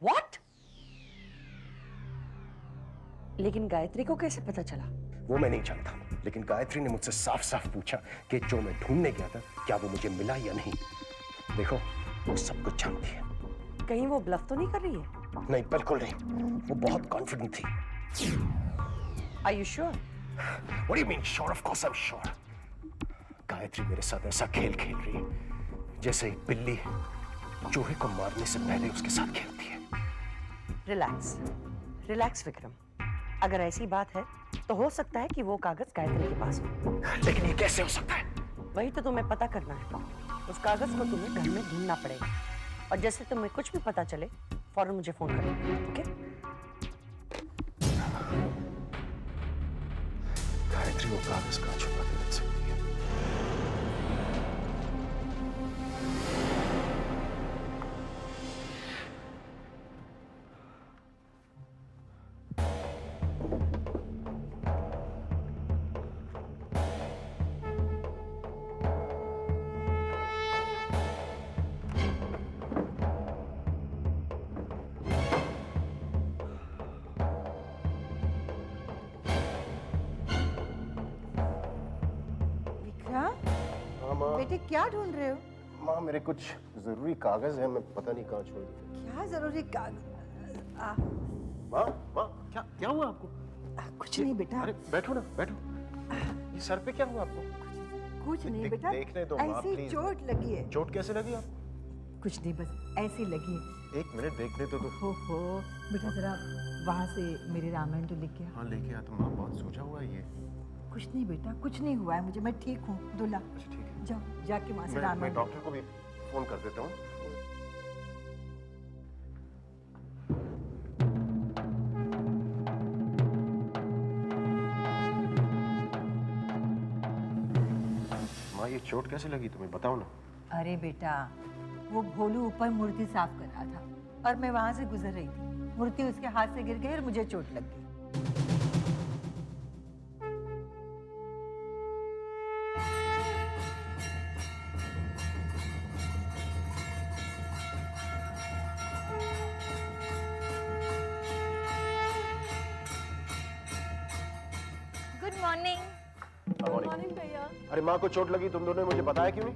What? लेकिन गायत्री को कैसे पता चला? वो मैं नहीं जानता, लेकिन गायत्री ने मुझसे साफ साफ पूछा कि जो मैं ढूंढने गया था क्या वो मुझे मिला या नहीं। देखो, वो सब कुछ जानती है। कहीं वो ब्लफ तो नहीं कर रही है? नहीं, बिल्कुल नहीं। वो बहुत कॉन्फिडेंट थी। Are you sure? What do you mean sure? Of course I'm sure. Gayatri मेरे साथ ऐसा खेल खेल रही है जैसे एक बिल्ली चूहे को मारने से पहले उसके साथ खेलती है। Relax, relax Vikram. अगर ऐसी बात है तो हो सकता है कि वो कागज गायत्री के पास हो। लेकिन ये कैसे हो सकता है? वही तो तुम्हें पता करना है। उस कागज को तुम्हें घर में ढूंढना पड़ेगा और जैसे तुम्हें कुछ भी पता चले फौरन मुझे फोन करना, ओके? गायत्री वो कागज कहाँ छुपा के रख सकती है? विक्रम, माँ बेटे क्या ढूंढ रहे हो? माँ मेरे कुछ जरूरी कागज हैं, मैं पता नहीं कहाँ छोड़ दिए। क्या जरूरी कागज? माँ माँ क्या क्या हुआ आपको? कुछ नहीं बेटा। अरे बैठो ना, बैठो। ये सर पे क्या हुआ आपको? कुछ नहीं बेटा, देखने दो माँ, ऐसी प्लीज। चोट लगी है। चोट कैसे लगी आपको? कुछ नहीं, बस ऐसी लगी है। एक मिनट देखने तो दो। हो बेटा, जरा वहाँ से मेरे रामायण तो लेके आ। हाँ लेके आ। तो माँ बहुत सोचा हुआ है ये। कुछ नहीं बेटा, कुछ नहीं हुआ है मुझे, मैं ठीक हूँ। दुल्ला अच्छा ठीक है, जाओ, जाके वहाँ से मैं रामायण। डॉक्टर को भी फोन कर देता हूँ। माँ ये चोट कैसे लगी तुम्हें, बताओ ना। अरे बेटा, वो भोलू ऊपर मूर्ति साफ कर रहा था और मैं वहां से गुजर रही थी। मूर्ति उसके हाथ से गिर गई और मुझे चोट लग गई। Good morning. गुड मॉर्निंग भैया। अरे माँ को चोट लगी, तुम दोनों ने मुझे बताया क्यों नहीं?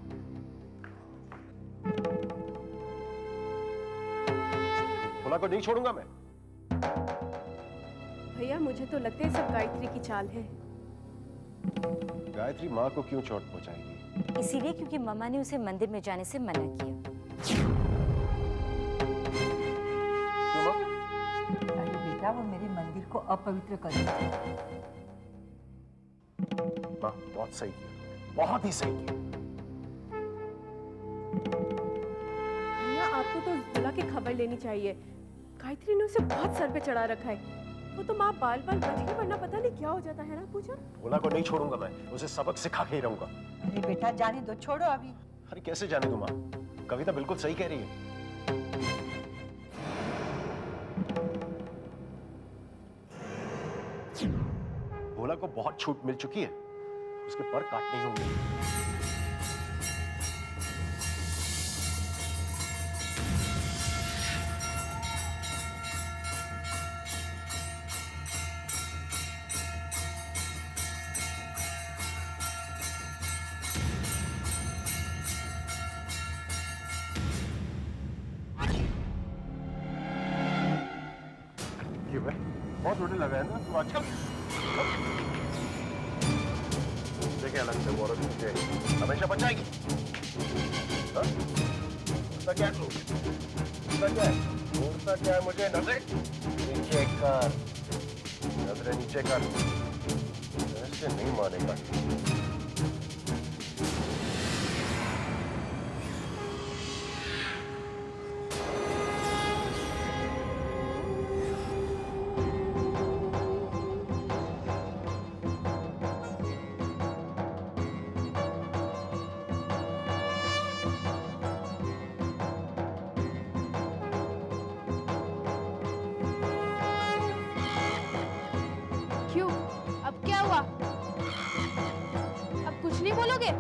भोला को नहीं छोड़ूंगा मैं। भैया मुझे तो लगता है सब गायत्री की चाल है। गायत्री माँ को क्यों चोट पहुंचाएगी? इसीलिए क्योंकि मम्मा ने उसे मंदिर में जाने से मना किया। क्यों माँ? अरे बेटा, वो मेरे मंदिर को अपवित्र कर दिया। माँ बहुत सही किया, बहुत ही सही किया। भैया आपको तो भोला की खबर लेनी चाहिए। गायत्री ने उसे बहुत सर पे चढ़ा रखा है। वो तो माँ बाल बाल बच गई, वरना पता नहीं क्या हो जाता है ना पूजा। भोला को नहीं छोड़ूंगा मैं, उसे सबक सिखा के ही रहूंगा। अरे बेटा जाने दो, छोड़ो अभी। अरे कैसे जाने दूं माँ? कविता बिल्कुल सही कह रही है। भोला को बहुत छूट मिल चुकी है, उसके पर काटने होंगे। क्यों है? बहुत रोने लगा है ना तुम आजकल? देखे अलग से वो औरत मुझे हमेशा बचाएगी। हाँ? उसका क्या है? उसका क्या है? उसका क्या है? मुझे नजरे नीचे कर, नजरे नीचे कर। ऐसे नहीं मानेगा। क्यों? अब क्या हुआ? अब कुछ नहीं बोलोगे?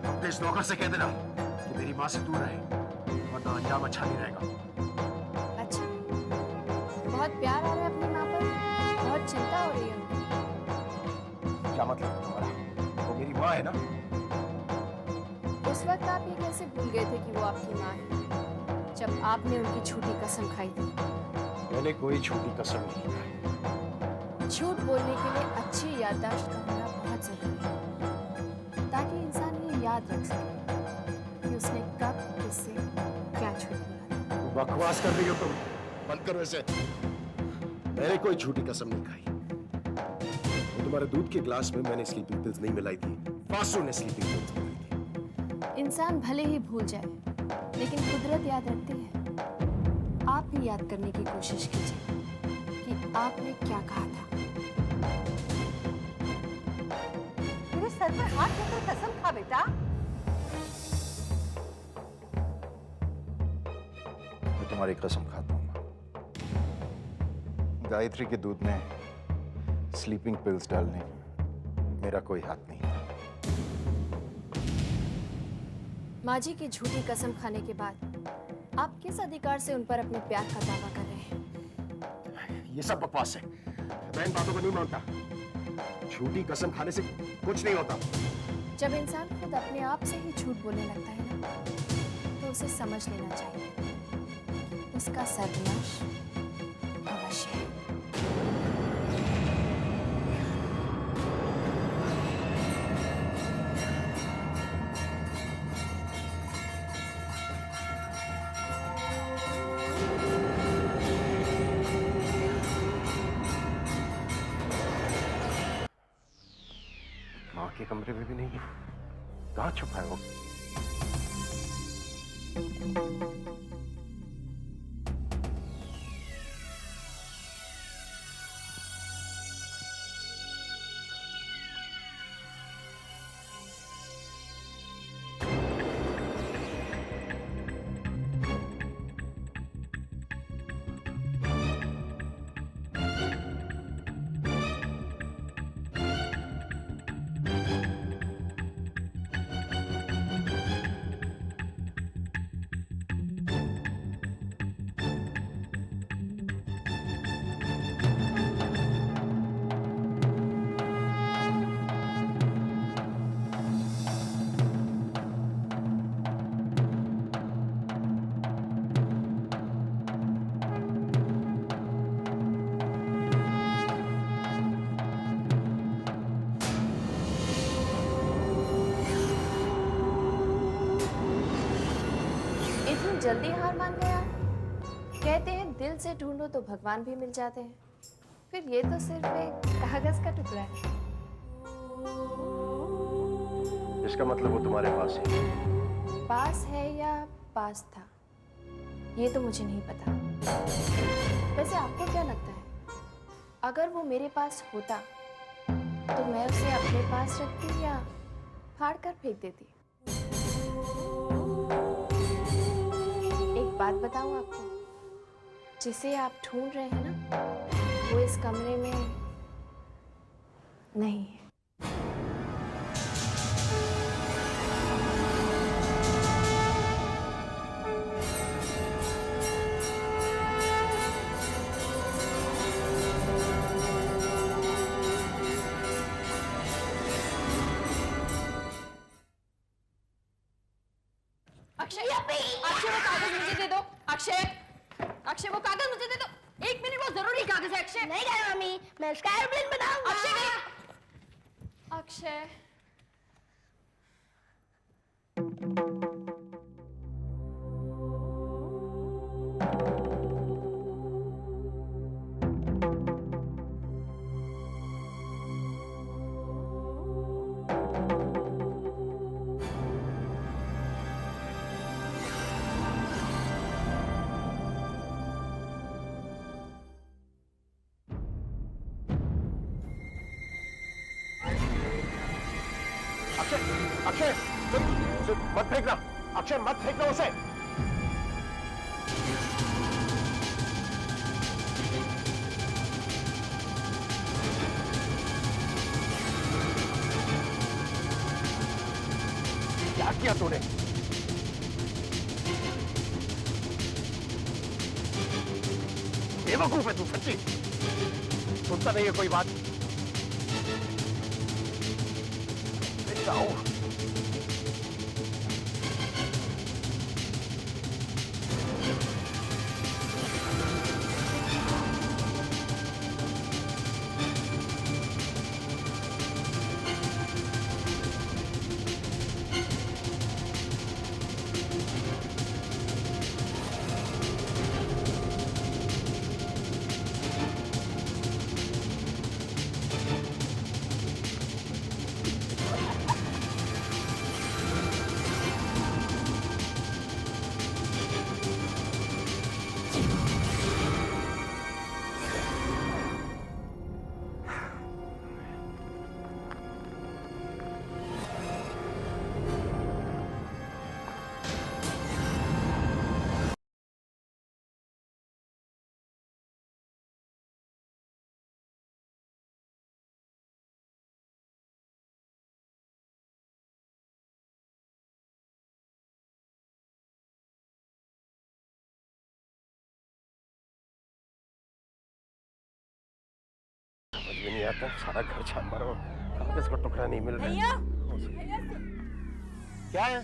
अपने इस नौकर से कह देना कि मेरी माँ से दूर रहे, वरना अंजाम अच्छा नहीं रहेगा। अच्छा, बहुत प्यार आ रहा है अपनी माँ पर, बहुत चिंता हो रही है उनकी। क्या मतलब है तुम्हारा? वो मेरी माँ है ना? उस वक्त आप ये कैसे भूल गए थे कि वो आपकी माँ है, जब आपने उनकी झूठी कसम खाई थी? मैंने कोई झूठी कसम नहीं खाई। झूठ बोलने के लिए अच्छी याददाश्त का होना बहुत जरूरी है, ताकि इंसान ये याद रख सके कि उसने कब किससे क्या झूठ बोला था। बकवास कर रही हो तुम, बंद करो इसे। मैंने कोई झूठी कसम नहीं खाई। वो तुम्हारे दूध के ग्लास में मैंने स्लीपिंग पिल्स नहीं मिलाई थी, फासू ने स्लीपिंग पिल्स मिलाई थी। इंसान भले ही भूल जाए, लेकिन कुदरत याद रखती है। आप भी याद करने की कोशिश कीजिए कि आपने क्या कहा था। मेरे सर पर हाथ रखकर कसम खा बेटा। मैं तुम्हारी कसम खाता हूँ माँ। गायत्री के दूध में स्लीपिंग पिल्स डालने मेरा कोई हाथ नहीं था। माँ जी की झूठी कसम खाने के बाद आप किस अधिकार से उन पर अपने प्यार का दावा कर रहे हैं? ये सब बकवास है। मैं इन बातों को नहीं मानता। झूठी कसम खाने से कुछ नहीं होता। जब इंसान खुद अपने आप से ही झूठ बोलने लगता है ना, तो उसे समझ लेना चाहिए उसका सर्वनाश अवश्य है। माँ के कमरे में भी नहीं है। कहाँ छुपा है वो? जल्दी हार मान गया। कहते हैं दिल से ढूंढो तो भगवान भी मिल जाते हैं, फिर ये तो सिर्फ एक कागज का टुकड़ा है। इसका मतलब वो तुम्हारे पास है। पास है या पास था, ये तो मुझे नहीं पता। वैसे आपको क्या लगता है, अगर वो मेरे पास होता तो मैं उसे अपने पास रखती या फाड़ कर फेंक देती? एक बात बताऊं आपको, जिसे आप ढूंढ रहे हैं ना, वो इस कमरे में नहीं है। अक्षय, अक्षय वो कागज मुझे दे दो। अक्षय, अक्षय वो कागज मुझे दे दो। एक मिनट, वो जरूरी कागज है। अक्षय नहीं गया मम्मी, मैं इसका एयरप्लेन बनाऊंगा। अक्षय, अक्षय अक्षय, मत फेंकना। अक्षय मत फेंकना उसे। क्या किया तूने? बेवकूफ है तू, सच्ची सुनता नहीं है कोई बात। जाओ। भी नहीं आता, सारा घर छान मारा, कागज का टुकड़ा नहीं मिल रहा है। क्या है?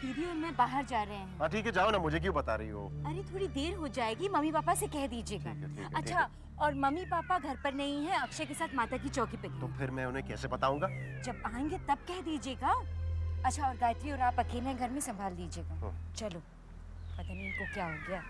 दीदी और मैं बाहर जा रहे हैं। हाँ ठीक है, जाओ ना, मुझे क्यों बता रही हो? अरे थोड़ी देर हो जाएगी, मम्मी पापा से कह दीजिएगा। ठीक है, अच्छा, और मम्मी पापा घर पर नहीं है, अक्षय के साथ माता की चौकी पे गए। तो फिर मैं उन्हें कैसे बताऊंगा? जब आएंगे तब कह दीजिएगा। अच्छा, और गायत्री और आप अकेले घर में संभाल लीजिएगा। चलो, पता नहीं इनको क्या हो गया।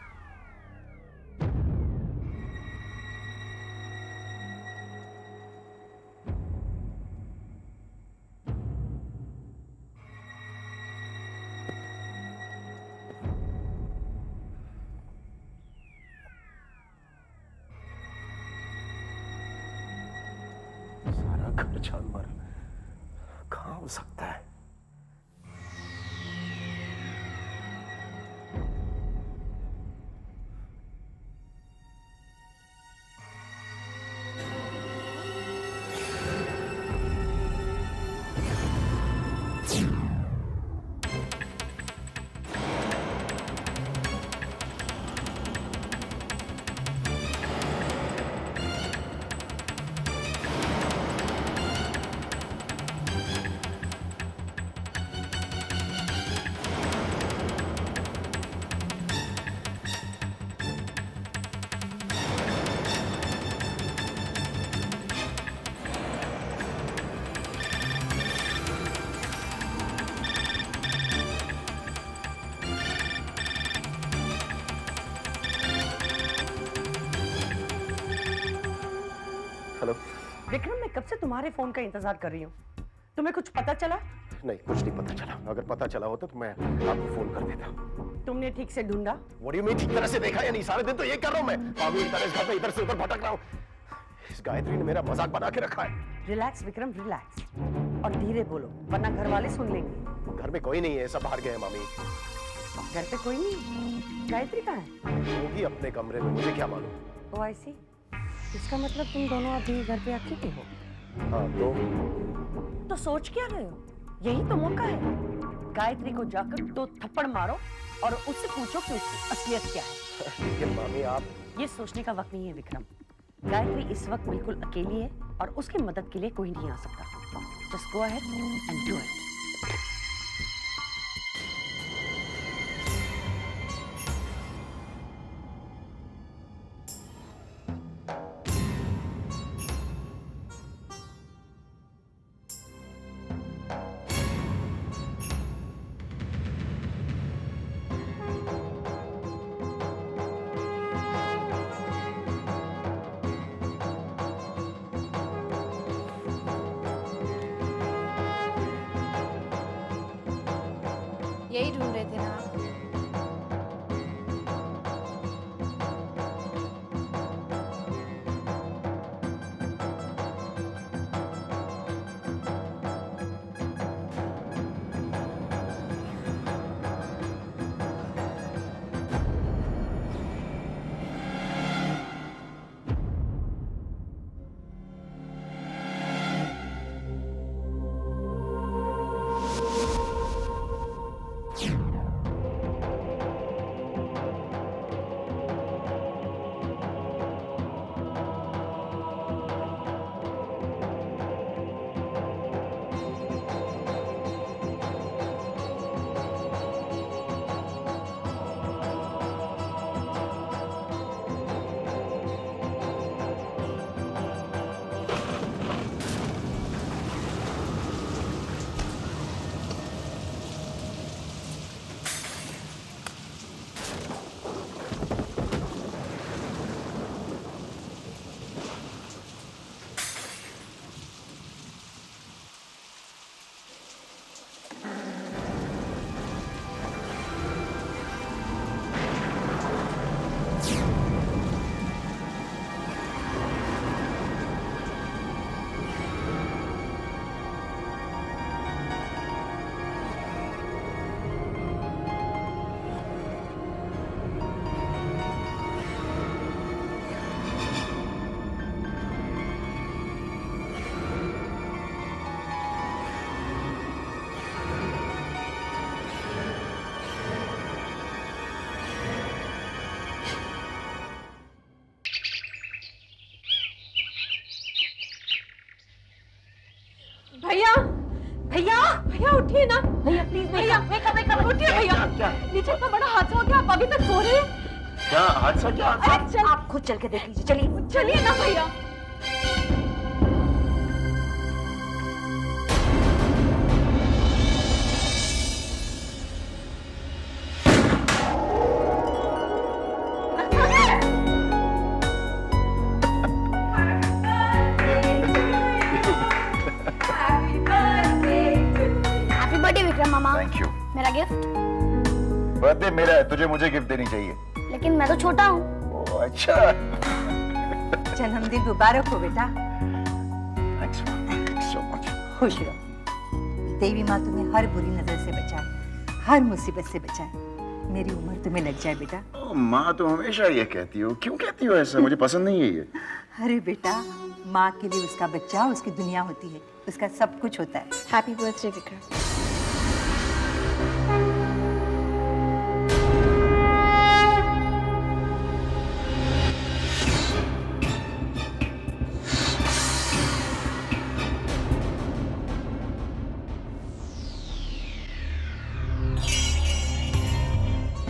सारा घर छान मारा, कहाँ हो सकता है? हेलो विक्रम, मैं कब से तुम्हारे फोन का इंतजार कर रही हूँ। तुम्हें कुछ पता चला? नहीं, कुछ नहीं पता चला। अगर पता चला होता तो मैं आपको फोन कर देता। तुमने ठीक से ढूंढा? What do you mean, ठीक तरह से देखा या नहीं? सारे दिन तो ये कर रहा हूँ मैं, बाबू इधर इस घर में इधर से उधर भटक रहा हूँ। इस गायत्री ने मेरा मजाक बना के रखा है। रिलैक्स विक्रम, रिलैक्स, और धीरे बोलो वरना घर वाले सुन लेंगे। घर में कोई नहीं है, सब बाहर गए हैं मामी। घर पे कोई नहीं? गायत्री कहाँ है? होगी अपने कमरे में, मुझे क्या मालूम। ओ आई सी, इसका मतलब तुम दोनों अभी घर पे अकेले हो? हाँ तो सोच क्या रहे हो? यही तो मौका है। गायत्री को जाकर 2 थप्पड़ मारो और उससे पूछो कि उसकी असलियत क्या है। लेकिन मामी आप... ये सोचने का वक्त नहीं है विक्रम। गायत्री इस वक्त बिल्कुल अकेली है और उसकी मदद के लिए कोई नहीं आ सकता। Just go ahead and do it. यही ढूंढ रहे थे ना आप? भैया भैया भैया उठिए ना भैया प्लीज भैया उठिए भैया नीचे इतना बड़ा हादसा हो गया आप अभी तक सो रहे हैं क्या हादसा क्या हादसा? आप खुद चल के देख लीजिए, चलिए चलिए ना भैया happy birthday Vikram mama. Thank you. मेरा गिफ्ट। बर्थडे मेरा है, तुझे मुझे गिफ्ट देनी चाहिए। लेकिन मैं तो छोटा हूँ। ओह अच्छा। जन्मदिन मुबारक हो बेटा। Thanks so much. खुश रहो। देवी माँ तुम्हें हर बुरी नजर से बचाए, हर मुसीबत से बचाए। मेरी उम्र तुम्हें लग जाए बेटा। माँ तो हमेशा ये कहती हो, क्यों कहती हो ऐसा? मुझे पसंद नहीं है ये। अरे बेटा, माँ के लिए उसका बच्चा उसकी दुनिया होती है, उसका सब कुछ होता है। Happy birthday Vikram.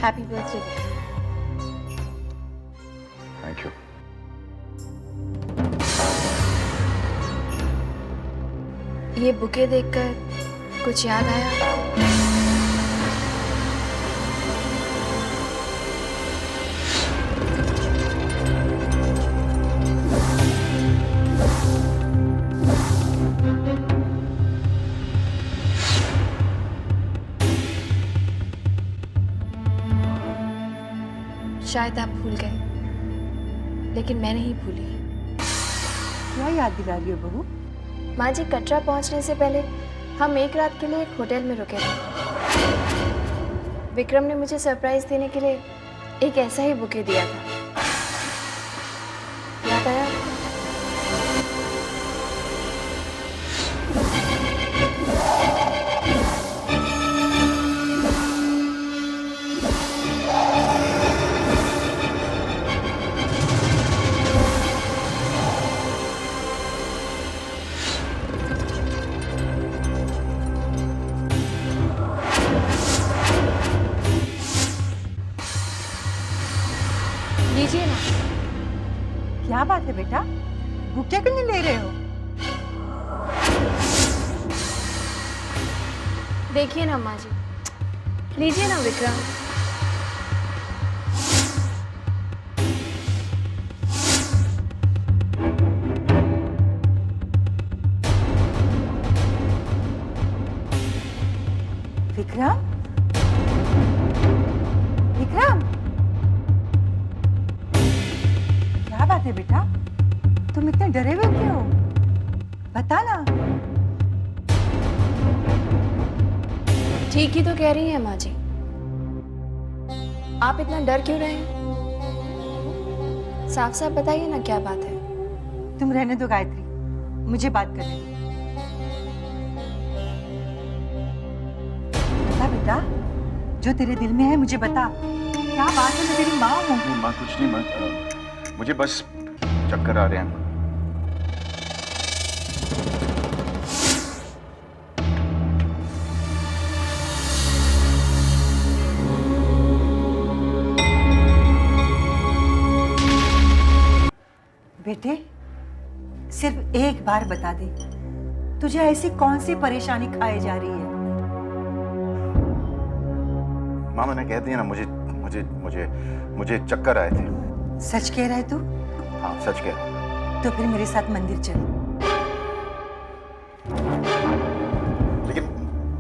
Happy birthday Vikram. Thank you. ये बुके देखकर कुछ याद आया? शायद आप भूल गए, लेकिन मैं नहीं भूली। क्या याद दिला रही हो बहू? माँ जी, कटरा पहुंचने से पहले हम एक रात के लिए एक होटल में रुके थे। विक्रम ने मुझे सरप्राइज देने के लिए एक ऐसा ही बुके दिया था। याद आया? लीजिए ना। क्या बात है बेटा, बुके क्यों नहीं ले रहे हो? देखिए ना माँ जी, लीजिए ना विक्रम। विक्रम, विक्रम, क्या बात है बेटा, तुम इतने डरे हुए क्यों हो? बता ना। ठीक ही तो कह रही है माँ जी, आप इतना डर क्यों रहे हैं? साफ साफ बताइए ना क्या बात है। तुम रहने दो गायत्री, मुझे बात करने दो। बता बेटा, जो तेरे दिल में है मुझे बता। क्या बात है? मैं तेरी माँ हूँ। नहीं माँ, कुछ नहीं माँ, मुझे बस चक्कर आ रहे हैं। बेटे, सिर्फ एक बार बता दे, तुझे ऐसी कौन सी परेशानी खाई जा रही है? माँ मैंने कह दिया ना, मुझे मुझे मुझे मुझे चक्कर आए थे। सच कह रहा है तू? हाँ सच कह। तो फिर मेरे साथ मंदिर चल। लेकिन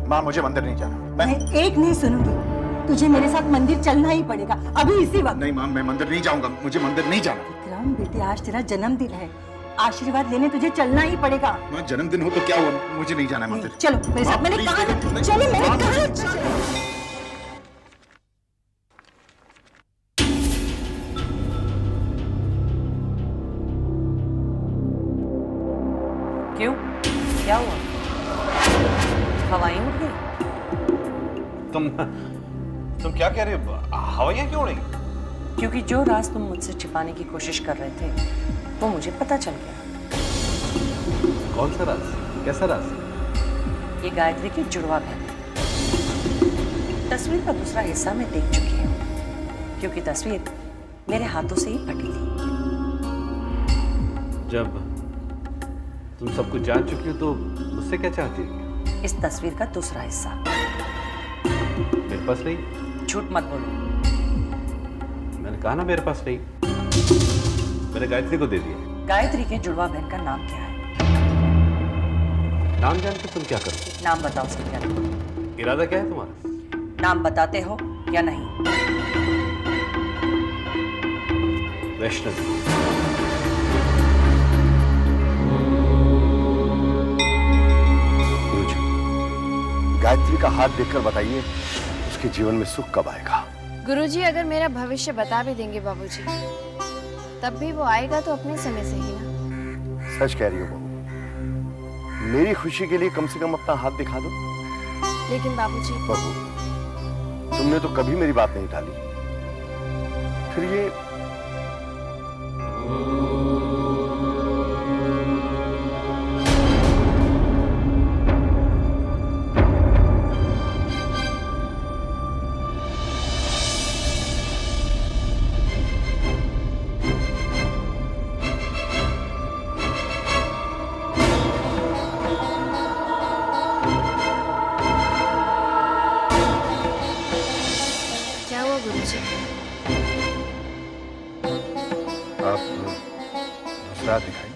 माँ मुझे मंदिर नहीं जाना। मैं एक नहीं सुनूंगी, तुझे मेरे साथ मंदिर चलना ही पड़ेगा, अभी इसी वक्त। नहीं माँ, मैं मंदिर नहीं जाऊंगा, मुझे मंदिर नहीं जाना। विक्रम बेटे, आज तेरा जन्मदिन है, आशीर्वाद लेने तुझे चलना ही पड़ेगा। माँ जन्मदिन हो तो क्या हुआ, मुझे नहीं जाना मंदिर। चलो मेरे साथ, मैंने कहा ना, चलो मैंने कहा चलो। क्यों, क्या हुआ? हवाएं उड़ गई? तुम क्या कह रहे हो? हवाइयाँ क्यों उड़ेंगी? क्योंकि जो राज तुम मुझसे छिपाने की कोशिश कर रहे थे वो मुझे पता चल गया। कौन सा राज? कैसा राज? ये गायत्री की जुड़वा बहन है। तस्वीर का दूसरा हिस्सा मैं देख चुकी हूँ, क्योंकि तस्वीर मेरे हाथों से ही फटी थी। जब तुम सब कुछ जान चुकी हो तो मुझसे क्या चाहती हो? इस तस्वीर का दूसरा हिस्सा। मेरे पास नहीं। झूठ मत बोलो। मैंने कहा ना मेरे पास नहीं, मैंने गायत्री को दे दिया। गायत्री के जुड़वा बहन का नाम क्या है? नाम जान के तुम क्या करोगे? नाम बताओ उसके क्या नाम? इरादा क्या है तुम्हारा? नाम बताते हो या नहीं? वैष्णवी। गुरुजी, गायत्री का हाथ देखकर बताइए उसके जीवन में सुख कब आएगा? गुरुजी अगर मेरा भविष्य बता भी देंगे बाबूजी, तब भी वो आएगा तो अपने समय से ही ना। सच कह रही हो बहू, मेरी खुशी के लिए कम से कम अपना हाथ दिखा दो। लेकिन बाबूजी। बहू, तुमने तो कभी मेरी बात नहीं टाली, फिर ये क्या हुआ गुरुजी? आप दूसरा दिखाई।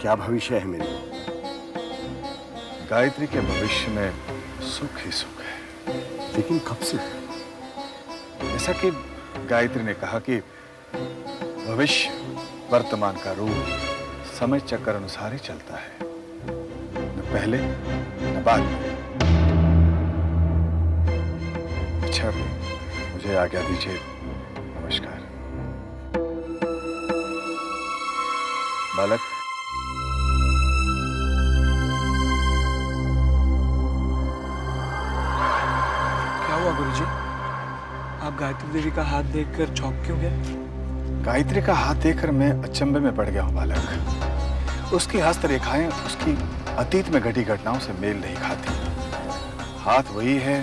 क्या भविष्य है मेरे? गायत्री के भविष्य में सुख ही सुख है। लेकिन कब से? जैसा कि गायत्री ने कहा कि भविष्य वर्तमान का रूप समय चक्र अनुसार ही चलता है, न पहले न बाद में। अच्छा, मुझे आज्ञा दीजिए। नमस्कार। बालक, क्या हुआ गुरुजी? आप गायत्री देवी का हाथ देखकर चौंक क्यों गए? गायत्री का हाथ देखकर मैं अचंभे में पड़ गया हूँ बालक। उसकी हस्तरेखाएं उसकी अतीत में घटी घटनाओं से मेल नहीं खाती। हाथ वही है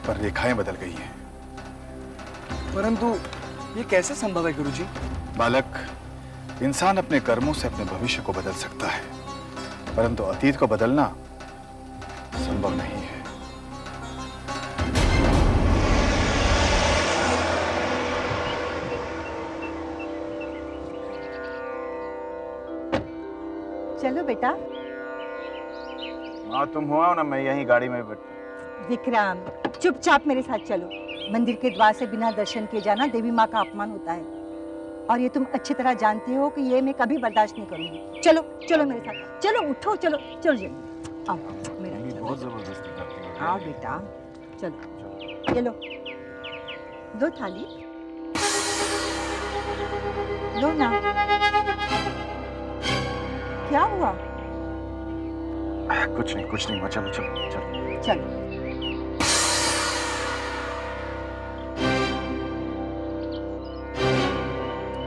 पर रेखाएं बदल गई हैं। परंतु ये कैसे संभव है गुरुजी? बालक, इंसान अपने कर्मों से अपने भविष्य को बदल सकता है, परंतु अतीत को बदलना संभव नहीं है। चलो बेटा। हाँ, तुम हुआ ना, मैं यहीं गाड़ी में विक्रम, चुपचाप मेरे साथ चलो। मंदिर के द्वार से बिना दर्शन किए जाना देवी माँ का अपमान होता है, और ये तुम अच्छी तरह जानती हो कि ये मैं कभी बर्दाश्त नहीं करूंगी। चलो चलो मेरे साथ, चलो उठो, चलो चलो जल्दी आओ मेरा। बहुत जबरदस्ती करती है। आओ बेटा, चलो ये लो, दो थाली लो ना। क्या हुआ? कुछ नहीं माँ, चलो चलो चलो चलो।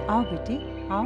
आओ बेटी आओ।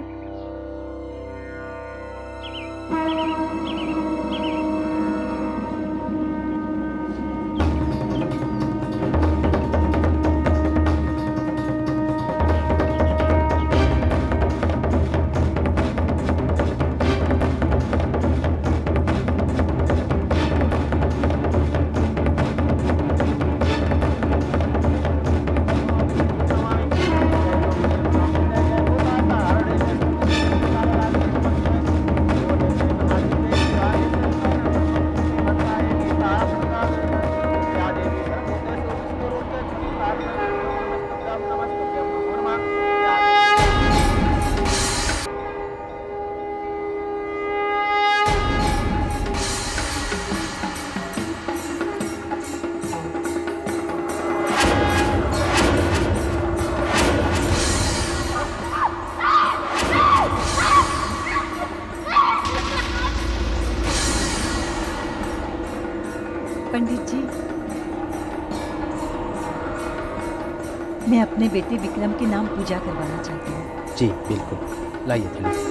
पंडित जी, मैं अपने बेटे विक्रम के नाम पूजा करवाना चाहती हूँ। जी बिल्कुल, लाइए थैली।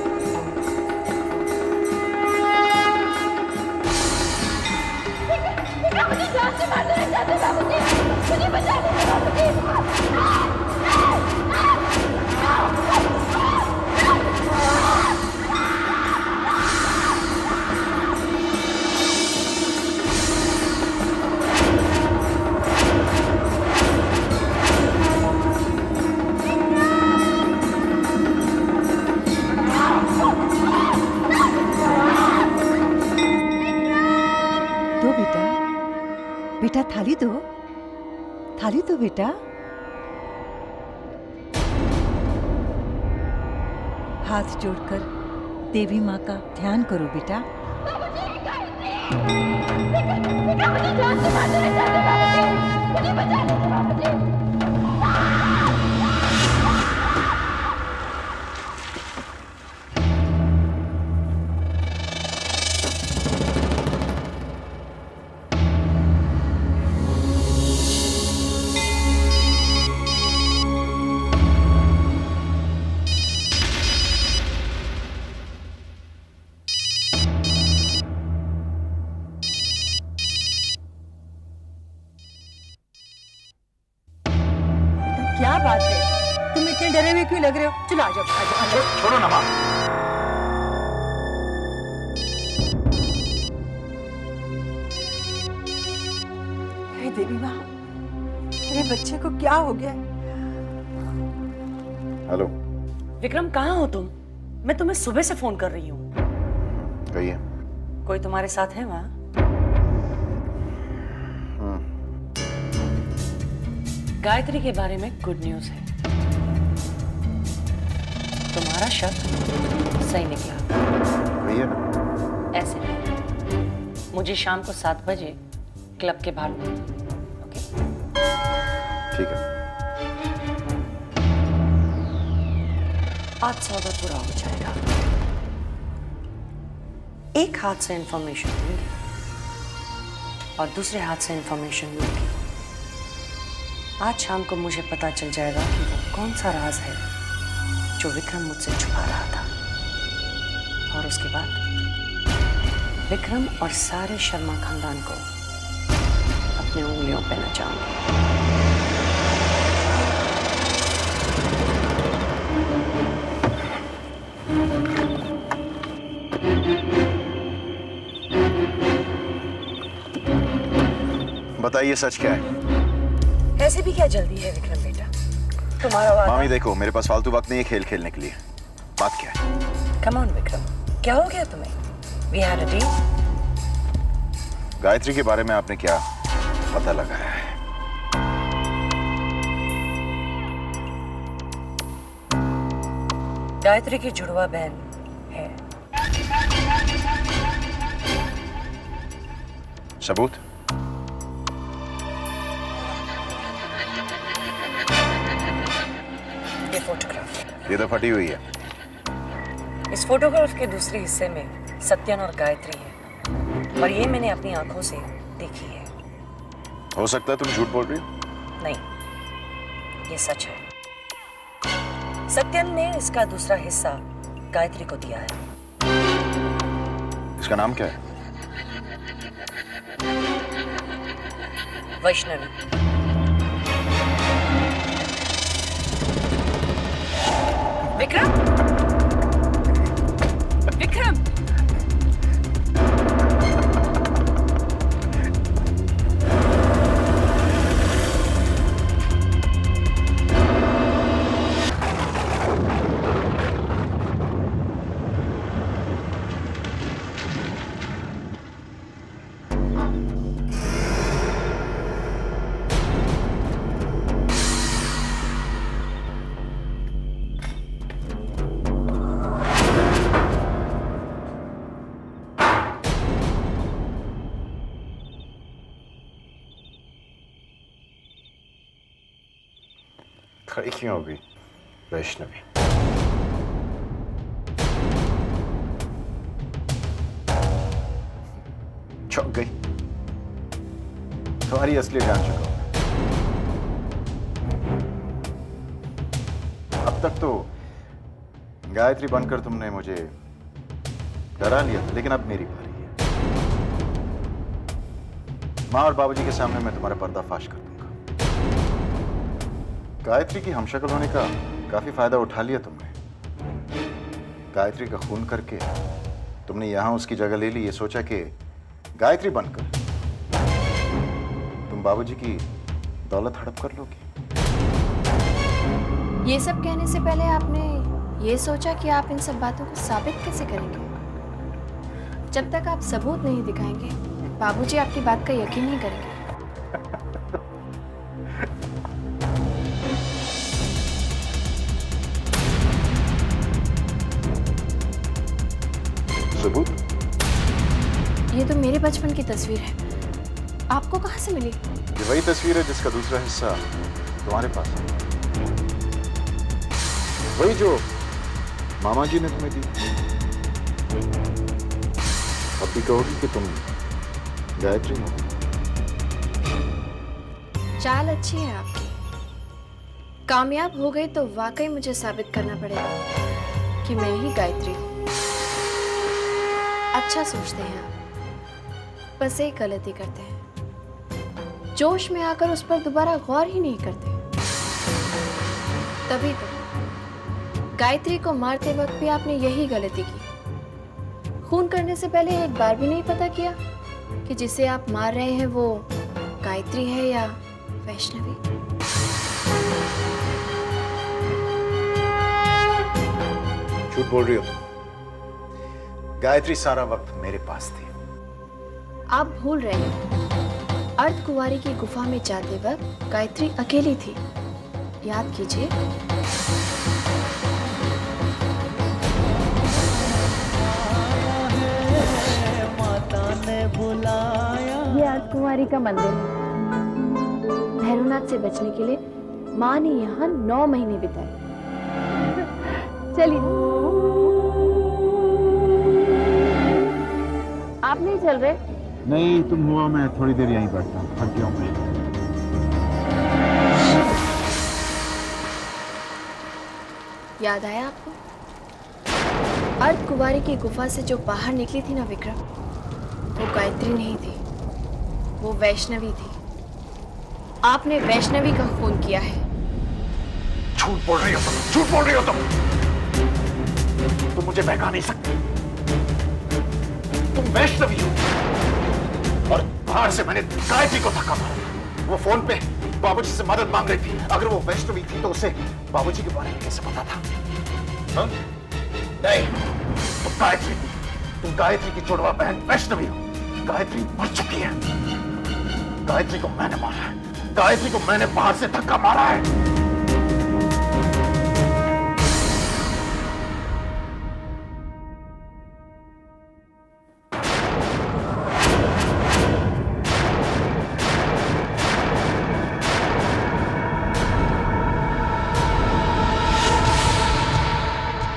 दो बेटा, बेटा थाली दो, थाली दो बेटा। हाथ जोड़कर देवी माँ का ध्यान करो बेटा। क्या बात है, तुम इतने डरे हुए क्यों लग रहे हो? चलो आ जाओ, आ जाओ, आ जाओ। छोड़ो ना माँ। हे देवी माँ, मेरे बच्चे को क्या हो गया? हेलो। विक्रम कहाँ हो तुम? मैं तुम्हें सुबह से फोन कर रही हूँ। कहिए। कोई तुम्हारे साथ है वहाँ? गायत्री के बारे में गुड न्यूज है। तुम्हारा शक सही निकला। भैया ऐसे नहीं, मुझे शाम को 7 बजे क्लब के बाहर मिलना। ओके? ठीक है। आज सौदा पूरा हो जाएगा। एक हाथ से इंफॉर्मेशन मिलेगी और दूसरे हाथ से इंफॉर्मेशन मिलेगी। आज शाम को मुझे पता चल जाएगा कि वो कौन सा राज है जो विक्रम मुझसे छुपा रहा था। और उसके बाद विक्रम और सारे शर्मा खानदान को अपने उंगलियों पे नचाऊंगी। बताइए सच क्या है? ऐसे भी क्या जल्दी है विक्रम बेटा? तुम्हारा वादा। मामी देखो, मेरे पास फालतू वक्त नहीं है खेल खेलने के लिए। बात क्या है? कम ऑन विक्रम, क्या हो गया तुम्हें? We had a deal. Gayatri के बारे में आपने क्या पता लगाया है? गायत्री की जुड़वा बहन है। सबूत? ये फोटोग्राफ। ये तो फटी हुई है। इस फोटोग्राफ के दूसरे हिस्से में सत्यन और गायत्री है और ये मैंने अपनी आंखों से देखी है। हो सकता है तुम झूठ बोल रही हो। नहीं, ये सच है। सत्यन ने इसका दूसरा हिस्सा गायत्री को दिया है। इसका नाम क्या है? वैष्णवी। विक्रम, विक्रम, खड़ी क्यों हो गई वैष्णवी? चौंक गई? तुम्हारी असली जान चुका हूं। अब तक तो गायत्री बनकर तुमने मुझे डरा लिया था, लेकिन अब मेरी बारी है। माँ और बाबूजी के सामने मैं तुम्हारा पर्दाफाश कर दूंगा। गायत्री की हमशक्ल होने का काफी फायदा उठा लिया तुमने। गायत्री का खून करके तुमने यहां उसकी जगह ले ली, ये सोचा कि गायत्री बनकर तुम बाबूजी की दौलत हड़प कर लोगी। ये सब कहने से पहले आपने ये सोचा कि आप इन सब बातों को साबित कैसे करेंगे? जब तक आप सबूत नहीं दिखाएंगे, बाबूजी आपकी बात का यकीन नहीं करेंगे। सबूत? ये तो मेरे बचपन की तस्वीर है। आपको कहाँ से मिली? ये वही तस्वीर है जिसका दूसरा हिस्सा तुम्हारे पास है। वही जो मामा जी ने तुम्हें दी। अब भी कहोगी कि तुम गायत्री हो। चाल अच्छी है आपकी। कामयाब हो गई तो वाकई मुझे साबित करना पड़ेगा कि मैं ही गायत्री हूँ। अच्छा सोचते हैं आप, बस एक गलती करते हैं। जोश में आकर उस पर दोबारा गौर ही नहीं करते। तभी तो गायत्री को मारते वक्त भी आपने यही गलती की। खून करने से पहले एक बार भी नहीं पता किया कि जिसे आप मार रहे हैं वो गायत्री है या वैष्णवी। झूठ बोल रही हो तुम। गायत्री सारा वक्त मेरे पास थी। आप भूल रहे हैं, अर्धकुंवारी की गुफा में जाते वक्त गायत्री अकेली थी। याद कीजिए। ये अर्धकुंवारी का मंदिर है। भैरवनाथ से बचने के लिए माँ ने यहाँ 9 महीने बिताए। चलिए। आप नहीं चल रहे? नहीं, तुम हुआ मैं थोड़ी देर यहीं बैठता हूँ, थक गया हूं मैं। याद आया आपको? अर्धकुंवारी की गुफा से जो बाहर निकली थी ना विक्रम, वो गायत्री नहीं थी, वो वैष्णवी थी। आपने वैष्णवी का खून किया है। झूठ बोल रही हो तुम, झूठ बोल रही हो तुम। तुम मुझे बहका नहीं सकती। तुम वैष्णवी हो। और बाहर से मैंने गायत्री को धक्का मारा। वो फोन पे बाबूजी से मदद मांग रही थी। अगर वो वैष्णवी थी तो उसे बाबूजी के बारे में कैसे पता था? हाँ? नहीं, तुम गायत्री की जुड़वा बहन वैष्णवी हो। गायत्री मर चुकी है। गायत्री को मैंने मारा है। गायत्री को मैंने बाहर से धक्का मारा है।